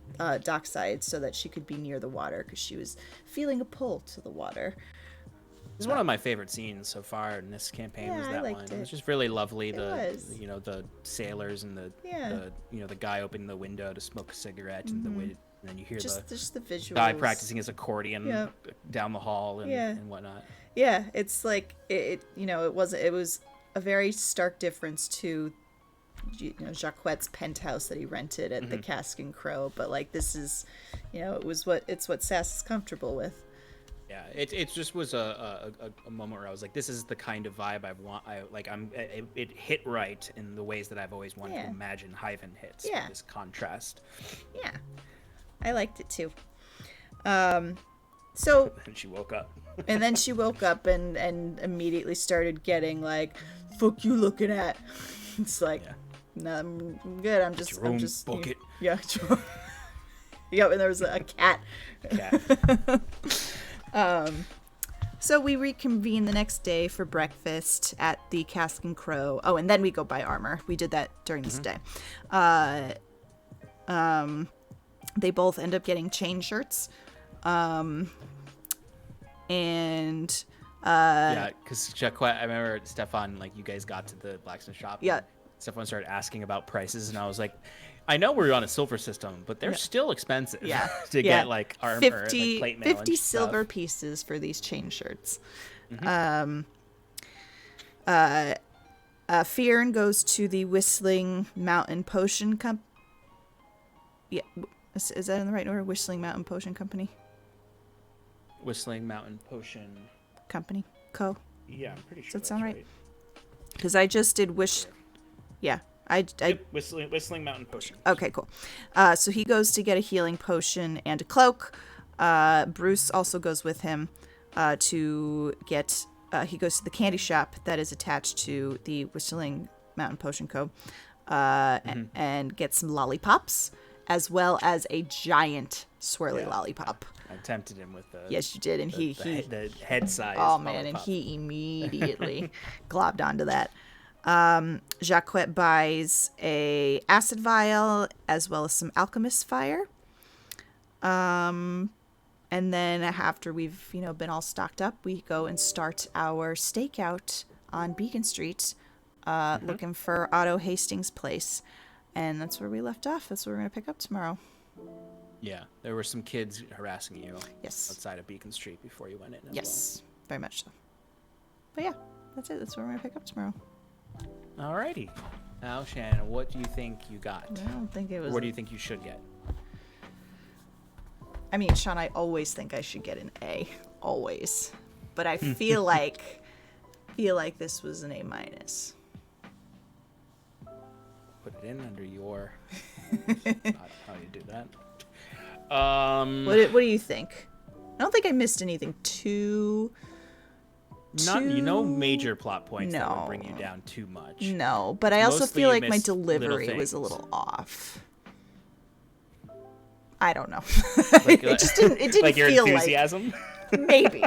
dockside so that she could be near the water because she was feeling a pull to the water. It's one of my favorite scenes so far in this campaign. Was that one? It was just really lovely. The sailors and the guy opening the window to smoke a cigarette, and then you hear just the visuals. Guy practicing his accordion down the hall and whatnot. Yeah, it's like it was a very stark difference to Jacquette's penthouse that he rented at the Cask and Crow, but like this is, it's what Sass is comfortable with. Yeah, it just was a moment where I was like, this is the kind of vibe I want. It hit right in the ways that I've always wanted to imagine Hyven hits. Yeah. This contrast. Yeah, I liked it too. So. And she woke up. And then she woke up and immediately started getting like, "Fuck you looking at?" It's like, no, I'm good. I'm just book it. Yeah. Yep, and there was a cat. So we reconvene the next day for breakfast at the Cask and Crow. Oh, and then we go buy armor. We did that during this day. They both end up getting chain shirts. Because Jacquette, I remember Stefan, like you guys got to the blacksmith shop. Yeah. Stefan started asking about prices, and I was like, I know we're on a silver system, but they're still expensive to get like armor, 50, like plate mail 50 and silver stuff. pieces for these chain shirts. Fionn goes to the Whistling Mountain Potion Company. Yeah, is that in the right order? Whistling Mountain Potion Company? Whistling Mountain Potion Company? Co? Yeah, I'm pretty sure. Does that sound right? Because I just did Yeah. Whistling Mountain Potion. Okay, cool. So he goes to get a healing potion and a cloak. Bruce also goes with him to get. He goes to the candy shop that is attached to the Whistling Mountain Potion Co. And gets some lollipops, as well as a giant swirly lollipop. I tempted him with the. Yes, you did, and the head size. Oh man, and he immediately globbed onto that. Jacquette buys a acid vial as well as some alchemist fire. And then after we've, been all stocked up, we go and start our stakeout on Beacon Street, looking for Otto Hastings' place. And that's where we left off. That's where we're going to pick up tomorrow. Yeah, there were some kids harassing you outside of Beacon Street before you went in as yes, very much so. But yeah, that's it. That's where we're going to pick up tomorrow. Alrighty. Now, Shannon, what do you think you got? I don't think it was... What do you think you should get? I mean, Sean, I always think I should get an A. Always. But I feel like this was an A-. Put it in under your... That's not how you do that. What do you think? I don't think I missed anything too major plot points that would bring you down too much. No, but I also feel like my delivery was a little off. I don't know. It didn't like your feel enthusiasm? Like maybe.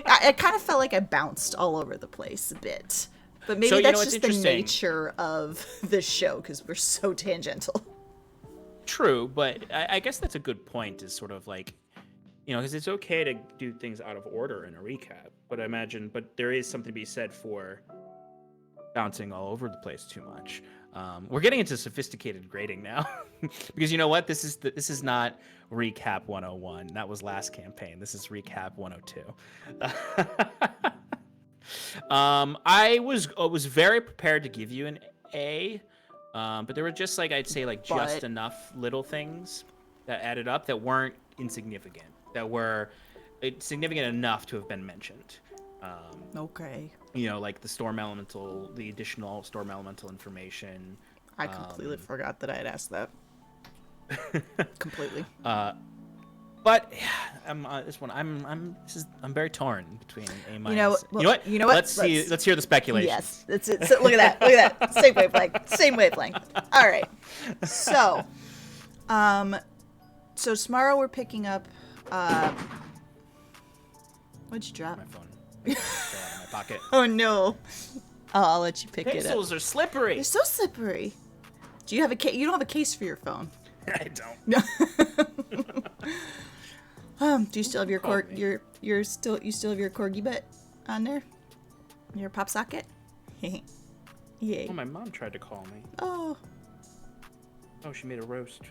I kind of felt like I bounced all over the place a bit. But maybe that's just the nature of the show because we're so tangential. True, but I guess that's a good point, is sort of like, because it's okay to do things out of order in a recap, but there is something to be said for bouncing all over the place too much. We're getting into sophisticated grading now, because you know what? This is not recap 101. That was last campaign. This is recap 102. I was very prepared to give you an A. But there were just just enough little things that added up that weren't insignificant, that were significant enough to have been mentioned. Okay. Like the storm elemental, the additional storm elemental information. I completely forgot that I had asked that. Completely. But this one, I'm very torn between A-. You know what? Let's hear the speculation. Yes, that's it. So, look at that. Same wavelength. All right. So, tomorrow we're picking up. What'd you drop? My phone. I fell out of my pocket. Oh no. I'll let you pick it up. Pixels are slippery. They're so slippery. Do you have a case? You don't have a case for your phone. I don't. No. Do you still have your you still have your corgi butt on there? Your pop socket? Yay. Oh, my mom tried to call me. Oh, she made a roast.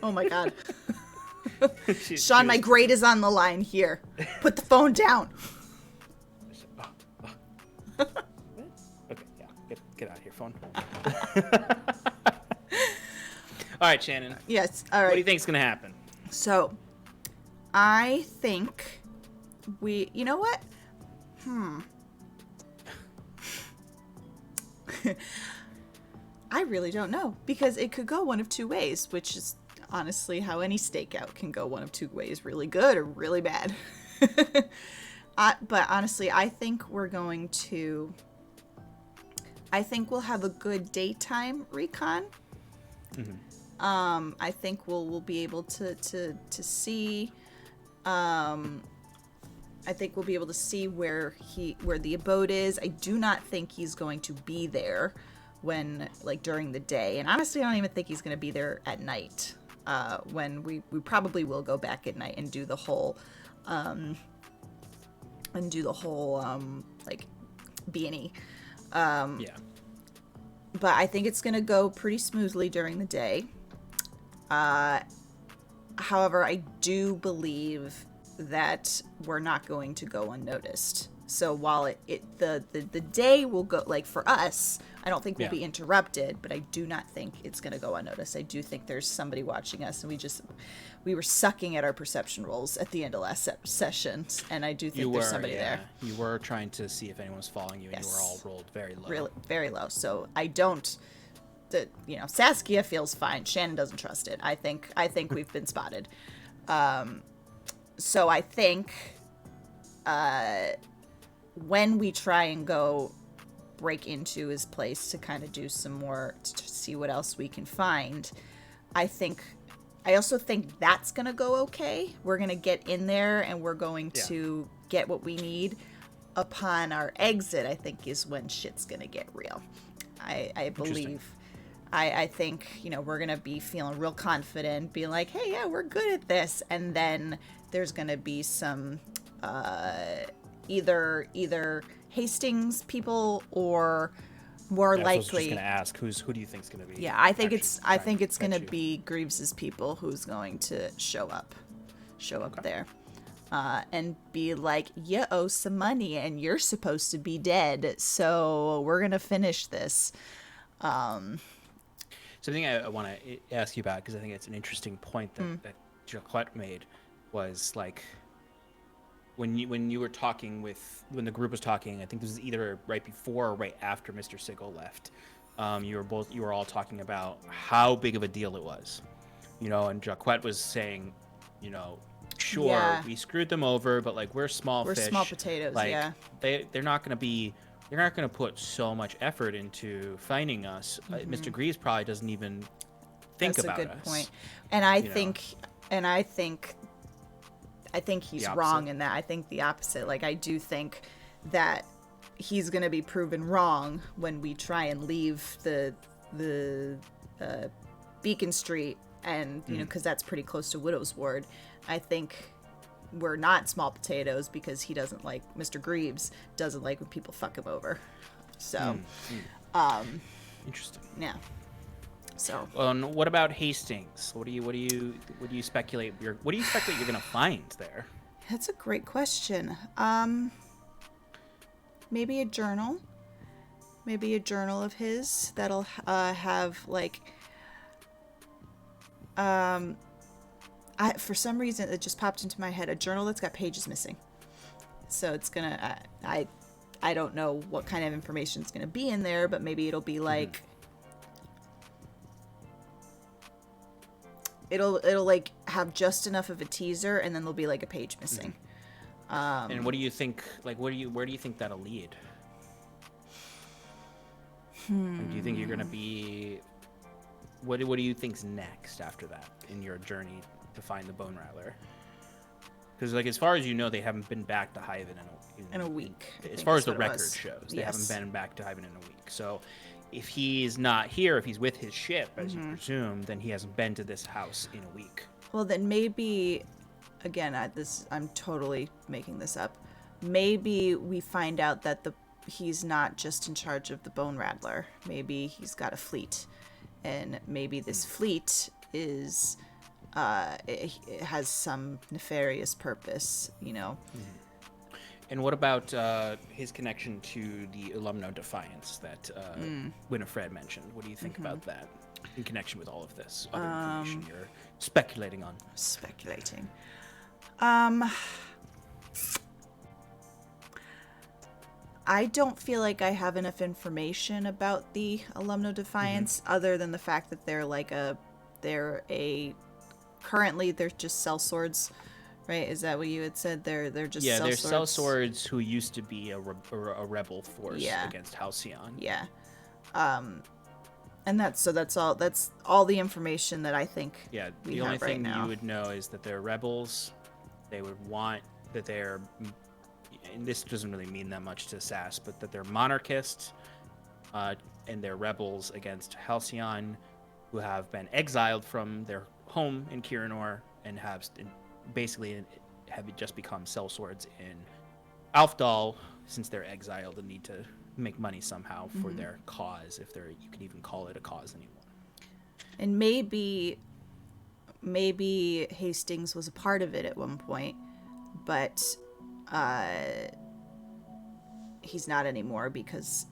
Oh my god. Sean, my grade is on the line here. Put the phone down. Okay, yeah. Get out of here, phone. All right, Shannon. Yes, all right. What do you think's going to happen? So, I think you know what? I really don't know, because it could go one of two ways, which is honestly how any stakeout can go one of two ways, really good or really bad. But honestly, I think we'll have a good daytime recon. Mm-hmm. I think we'll be able to see. I think we'll be able to see where the abode is. I do not think he's going to be there during the day, and honestly, I don't even think he's going to be there at night. When we probably will go back at night and do the whole B&E. Yeah. But I think it's going to go pretty smoothly during the day. However, I do believe that we're not going to go unnoticed. So while the day will go, for us, I don't think we'll be interrupted, but I do not think it's going to go unnoticed. I do think there's somebody watching us, and we were sucking at our perception rolls at the end of last sessions, and I do think there's somebody there. You were trying to see if anyone was following you, and you were all rolled very low. Really, very low. So I don't. Saskia feels fine. Shannon doesn't trust it. I think we've been spotted. So I think when we try and go break into his place to kind of do some more, to see what else we can find, I also think that's going to go okay. We're going to get in there and we're going to get what we need. upon our exit, I think, is when shit's gonna get real. I believe. I think, we're gonna be feeling real confident, being like, hey, yeah, we're good at this, and then there's gonna be some either Hastings people or more likely. I was just gonna ask, who do you think's gonna be? Yeah, I think it's gonna be Greaves's people who's going to show up there. And be like, you owe some money and you're supposed to be dead, so we're gonna finish this. So the thing I want to ask you about, because I think it's an interesting point that Jacquette made, was like when you were talking when the group was talking, I think this was either right before or right after Mr. Sigel left. You were all talking about how big of a deal it was, and Jacquette was saying, sure, we screwed them over, but like we're small potatoes. Like, they're not going to put so much effort into finding us. Mr. Greaves probably doesn't even think about us. That's a good point. And I think he's wrong in that. I think the opposite. Like, I do think that he's going to be proven wrong when we try and leave the Beacon Street, and because that's pretty close to Widow's Ward. I think we're not small potatoes because he doesn't like, Mr. Greaves doesn't like when people fuck him over. So, interesting. Yeah. So. And what about Hastings? What do you speculate? What do you speculate you're gonna find there? That's a great question. Maybe a journal. Maybe a journal of his that'll have like. For some reason, it just popped into my head, a journal that's got pages missing. So it's gonna, I don't know what kind of information is gonna be in there, but maybe it'll be like, it'll like have just enough of a teaser, and then there'll be like a page missing. And what do you think? Like, where do you think that'll lead? Do you think you're gonna be? What do you think's next after that in your journey to find the Bone Rattler? Because, like, as far as you know, they haven't been back to Hyven in a week. As far as the record shows, they haven't been back to Hyven in a week. So, if he's not here, if he's with his ship, as you presume, then he hasn't been to this house in a week. Well, then maybe, again, I'm totally making this up. Maybe we find out that he's not just in charge of the Bone Rattler. Maybe he's got a fleet. And maybe this fleet is, it has some nefarious purpose, And what about his connection to the Alumno Defiance that Winifred mentioned? What do you think about that in connection with all of this other information you're speculating on? I don't feel like I have enough information about the Alumno Defiance other than the fact that currently they're just sellswords, right? Is that what you had said? They're just sellswords. They're sellswords who used to be a rebel force against Halcyon. Yeah. And that's all the information that I think. Yeah, the only thing you would know is that they're rebels. They would want that they're. And this doesn't really mean that much to SAS, but that they're monarchists and they're rebels against Halcyon, who have been exiled from their home in Kirinor and have just become sellswords in Aldhalor since they're exiled and need to make money somehow for their cause, if you can even call it a cause anymore. And maybe Hastings was a part of it at one point, but he's not anymore because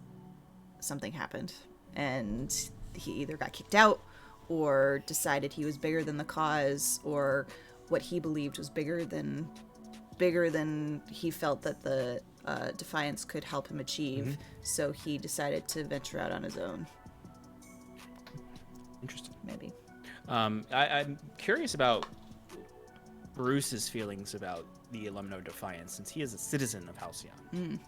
something happened and he either got kicked out or decided he was bigger than the cause, or what he believed was bigger than he felt that the Defiance could help him achieve. So he decided to venture out on his own. Interesting. Maybe. I'm curious about Bruce's feelings about the Alumno Defiance, since he is a citizen of Halcyon.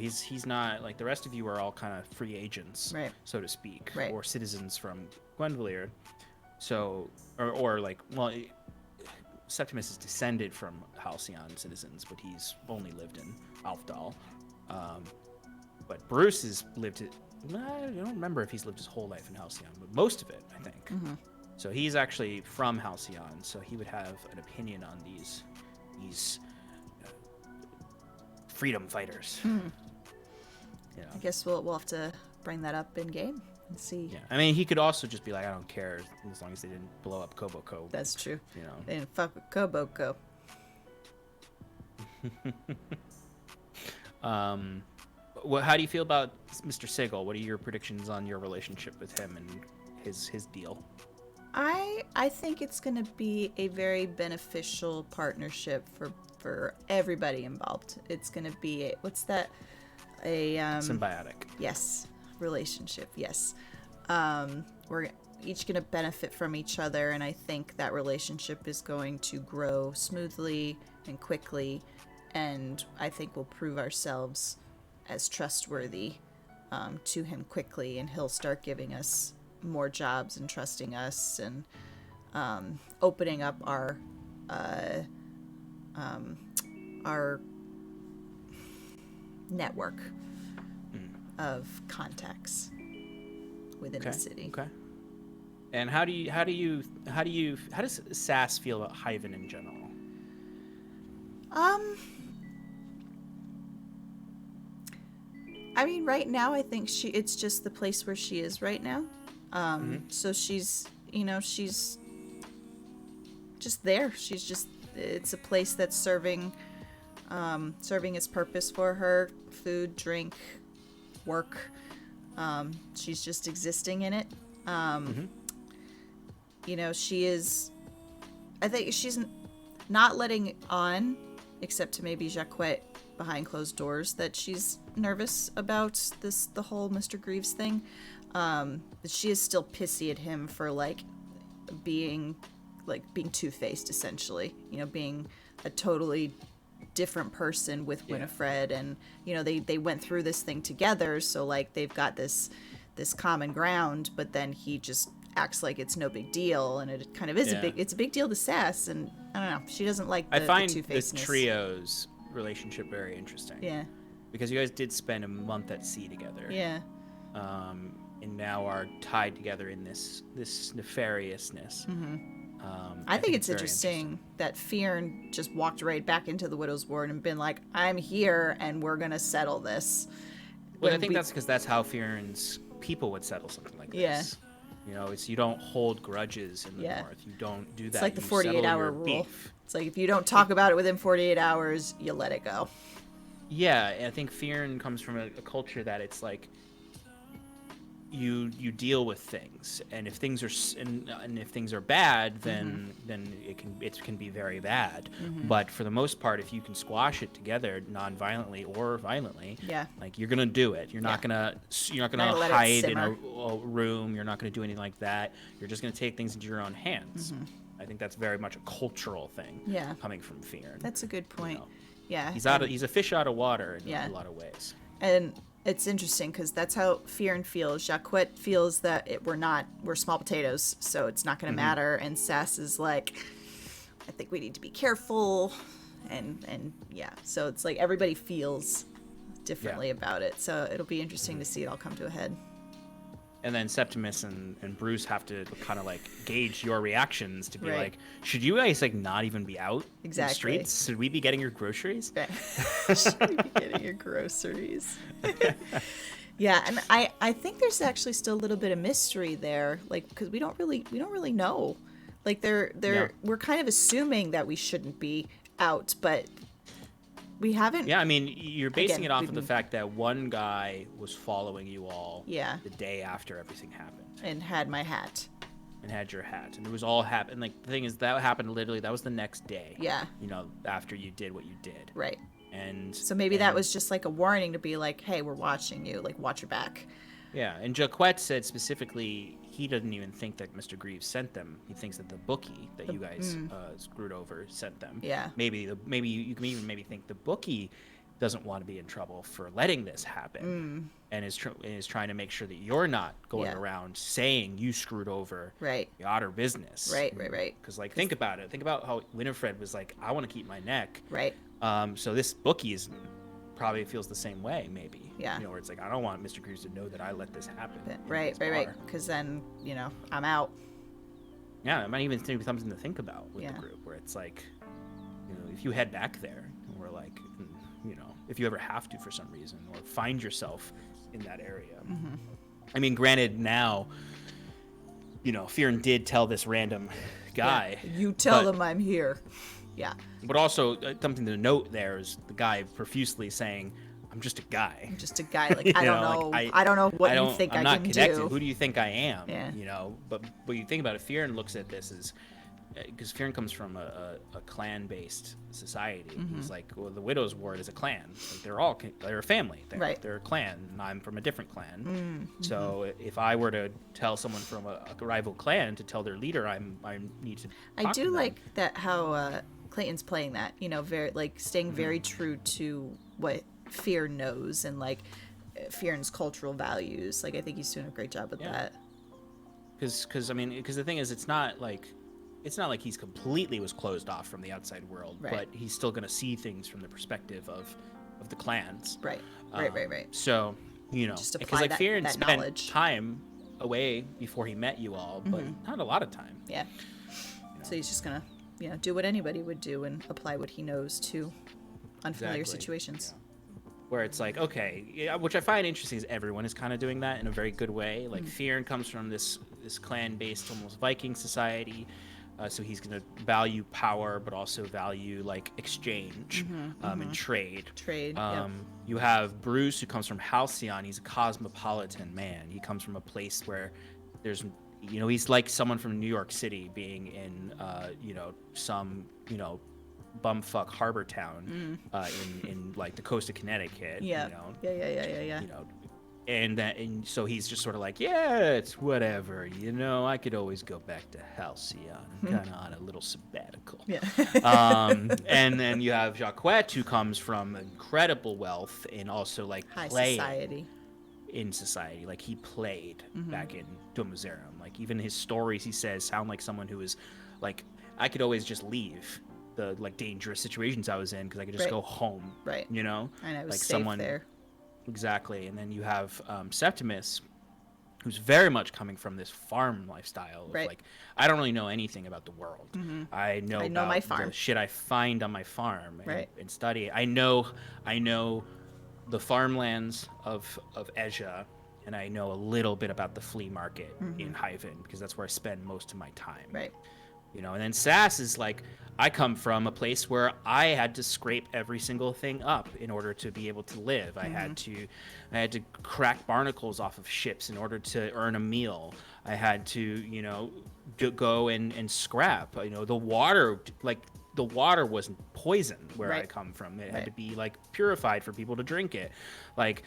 He's not like the rest of you are all kind of free agents, right, so to speak, right, or citizens from Gwenvalier. So, or like, well, Septimus is descended from Halcyon citizens, but he's only lived in Aldhalor. But Bruce has lived it. I don't remember if he's lived his whole life in Halcyon, but most of it, I think. Mm-hmm. So he's actually from Halcyon, so he would have an opinion on these freedom fighters. Mm-hmm. I guess we'll have to bring that up in game and see. Yeah, I mean, he could also just be like, I don't care as long as they didn't blow up Koboko. That's true. You know, they didn't fuck with Koboko. How do you feel about Mr. Sigil? What are your predictions on your relationship with him and his deal? I think it's going to be a very beneficial partnership for everybody involved. It's going to be a symbiotic. Yes, relationship. Yes, we're each going to benefit from each other, and I think that relationship is going to grow smoothly and quickly, and I think we'll prove ourselves as trustworthy to him quickly, and he'll start giving us more jobs and trusting us and opening up our network of contacts within the city. Okay. And how does Sass feel about Hyven in general? I mean, right now, I think it's just the place where she is right now. So she's just there. It's a place that's serving its purpose for her: food, drink, work. She's just existing in it. She is. I think she's not letting on, except to maybe Jacquette behind closed doors, that she's nervous about the whole Mr. Greaves thing. But she is still pissy at him for being two-faced, essentially. Being a totally different person with Winifred, and they went through this thing together, so they've got this common ground, but then he just acts like it's no big deal, and it kind of is a big deal to Sass, and I don't know, she doesn't like the two-facedness. The trio's relationship very interesting. Yeah. Because you guys did spend a month at sea together. Yeah. And now are tied together in this nefariousness. I think it's interesting that Fionn just walked right back into the Widow's Ward and been like, I'm here and we're going to settle this. Well, I think that's because that's how Fionn's people would settle something like this. Yeah. You don't hold grudges in the North. You don't do that. It's like the 48-hour rule. It's like if you don't talk about it within 48 hours, you let it go. Yeah, I think Fionn comes from a culture that it's like you deal with things, and if things are bad, then it can be very bad. But for the most part, if you can squash it together non-violently or violently, you're gonna do it. You're not gonna hide in a room. You're not gonna do anything like that. You're just gonna take things into your own hands. I think that's very much a cultural thing. Coming from Fionn. That's a good point. Yeah, he's a fish out of water in a lot of ways. And it's interesting because that's how Fionn feels. Jacquette feels that we're small potatoes, so it's not going to matter. And Sass is like, I think we need to be careful. And so it's like everybody feels differently about it. So it'll be interesting to see it all come to a head. And then Septimus and Bruce have to kind of gauge your reactions to be like, should you guys not even be out in the streets? Should we be getting your groceries? Should we be getting your groceries? Yeah, and I think there's actually still a little bit of mystery there, because we don't really know. We're kind of assuming that we shouldn't be out, but we haven't. Yeah, I mean, you're basing it off of the fact that one guy was following you all the day after everything happened. And had my hat. And had your hat. And it was all happened. The thing is, that happened literally, that was the next day. Yeah. After you did what you did. Right. And so maybe that was just a warning to be like, hey, we're watching you. Watch your back. Yeah, and Jacquette said specifically he doesn't even think that Mr. Greaves sent them. He thinks that the bookie that you guys screwed over sent them. Yeah. Maybe you can even think the bookie doesn't want to be in trouble for letting this happen, and is trying to make sure that you're not going around saying you screwed over the Otter business. Right. Because think about it. Think about how Winifred was like, I want to keep my neck. Right. So this bookie is probably feels the same way, maybe. Yeah. Where it's like, I don't want Mr. Cruz to know that I let this happen. Right. Because then, I'm out. Yeah, it might even be something to think about with the group, where it's like, if you head back there, or like, if you ever have to for some reason, or find yourself in that area. Mm-hmm. I mean, granted, now, Fearon did tell this random guy. Yeah. You tell them I'm here. Yeah. But also, something to note there is the guy profusely saying, I'm just a guy. I'm just a guy. Like, I don't know. I don't know what you think I'm I not can connected. do. Who do you think I am? Yeah. But you think about it, Fearon looks at this as, because Fearon comes from a clan-based society. Mm-hmm. He's like, well, the Widow's Ward is a clan. Like, they're a family. They're a clan, and I'm from a different clan. Mm-hmm. So if I were to tell someone from a rival clan to tell their leader, I need to. I do like that how Clayton's playing that. Very staying very true to what Fear knows and Fearon's cultural values. Like, I think he's doing a great job with that. Because the thing is, it's not like he's completely was closed off from the outside world, but he's still going to see things from the perspective of the clans. Right. So, just because Fearon spent knowledge. time away before he met you all, but not a lot of time. Yeah. So he's just going to, do what anybody would do and apply what he knows to unfamiliar situations. Yeah. Where it's like, okay, which I find interesting is everyone is kind of doing that in a very good way. Like, Fearon comes from this clan-based, almost Viking society. So he's going to value power, but also value exchange and trade. You have Bruce, who comes from Halcyon. He's a cosmopolitan man. He comes from a place where there's, he's like someone from New York City being in, some, bumfuck harbor town in the coast of Connecticut. Yeah. And so he's just sort of like, yeah, it's whatever, I could always go back to Halcyon. I'm kind of on a little sabbatical. Yeah. And then you have Jacquette, who comes from incredible wealth and also high playing society. In society. Like, he played back in Domizerum. Like, even his stories, he says, sound like someone who is like, I could always just leave the dangerous situations I was in because I could just go home. Right. And I was safe there. Exactly. And then you have Septimus, who's very much coming from this farm lifestyle. Of I don't really know anything about the world. I know about my farm. The shit I find on my farm and study. I know the farmlands of Ezja, and I know a little bit about the flea market in Hyven because that's where I spend most of my time. Right. And then Sass is like, I come from a place where I had to scrape every single thing up in order to be able to live. I had to crack barnacles off of ships in order to earn a meal. I had to, go and scrap. The water wasn't poison where I come from. It had to be purified for people to drink it. Like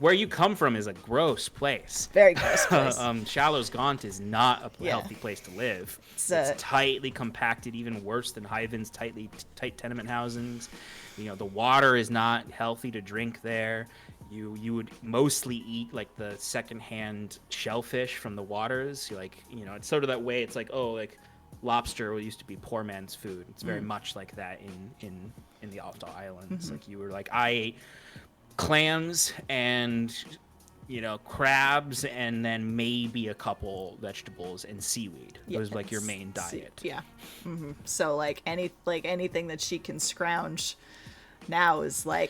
where you come from is a gross place. Very gross place. Shallow's Gaunt is not a healthy place to live. It's tightly compacted, even worse than Hyven's tight tenement housings. The water is not healthy to drink there. You would mostly eat the secondhand shellfish from the waters. It's sort of that way. It's lobster used to be poor man's food. It's very much like that in the Aldhalor Islands. You were I ate clams and crabs and then maybe a couple vegetables and seaweed. It was your main diet. So anything that she can scrounge now is a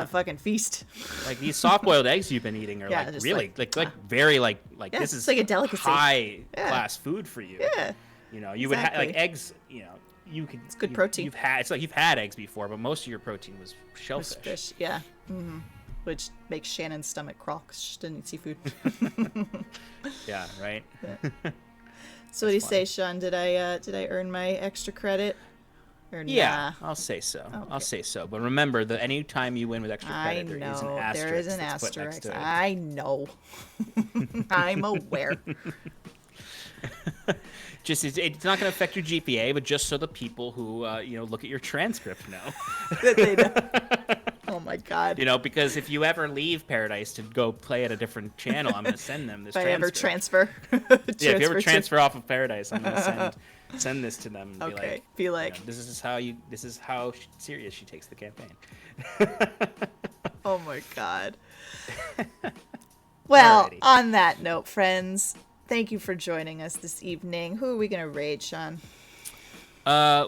fucking feast. These soft-boiled eggs you've been eating are really very this is a delicacy. High class food for you. Yeah. You would have eggs. You could. It's good protein. You've had eggs before, but most of your protein was shellfish. Fish, yeah. Which makes Shannon's stomach crawl because she didn't eat seafood. Yeah. Right. Yeah. So what do you say, Sean? Did I earn my extra credit? Or yeah, nah? I'll say so. Okay. I'll say so. But remember that any time you win with extra credit, there is an asterisk. There is an that's put asterisk. next to it. I know. I'm aware. Just it's not going to affect your GPA, but just so the people who look at your transcript know. That they know. Oh my God. Because if you ever leave Paradice to go play at a different channel, I'm going to send them this if transcript. I ever transfer. Yeah, if you ever transfer off of Paradice, I'm going to send Send this to them. And Okay. Be like, this is how serious she takes the campaign. oh my God. Well, Alrighty. on that note, friends, thank you for joining us this evening. Who are we going to raid, Sean?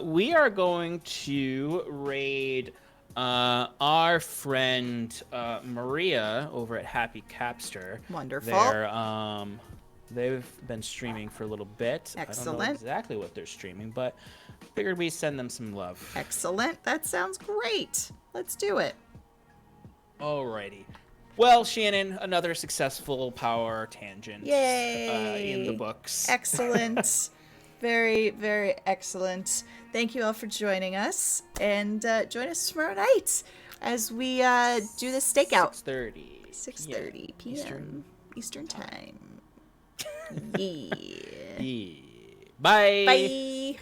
We are going to raid our friend Maria over at Happy Capster. Wonderful. They've been streaming for a little bit. Excellent. I don't know exactly what they're streaming, but figured we send them some love. Excellent. That sounds great. Let's do it. Alrighty. Well, Shannon, another successful power tangent. Yay! In the books. Excellent. Very, very excellent. Thank you all for joining us. And join us tomorrow night as we do the stakeout. 6:30 p.m. Eastern Time. Yeah. Yeah. Bye. Bye.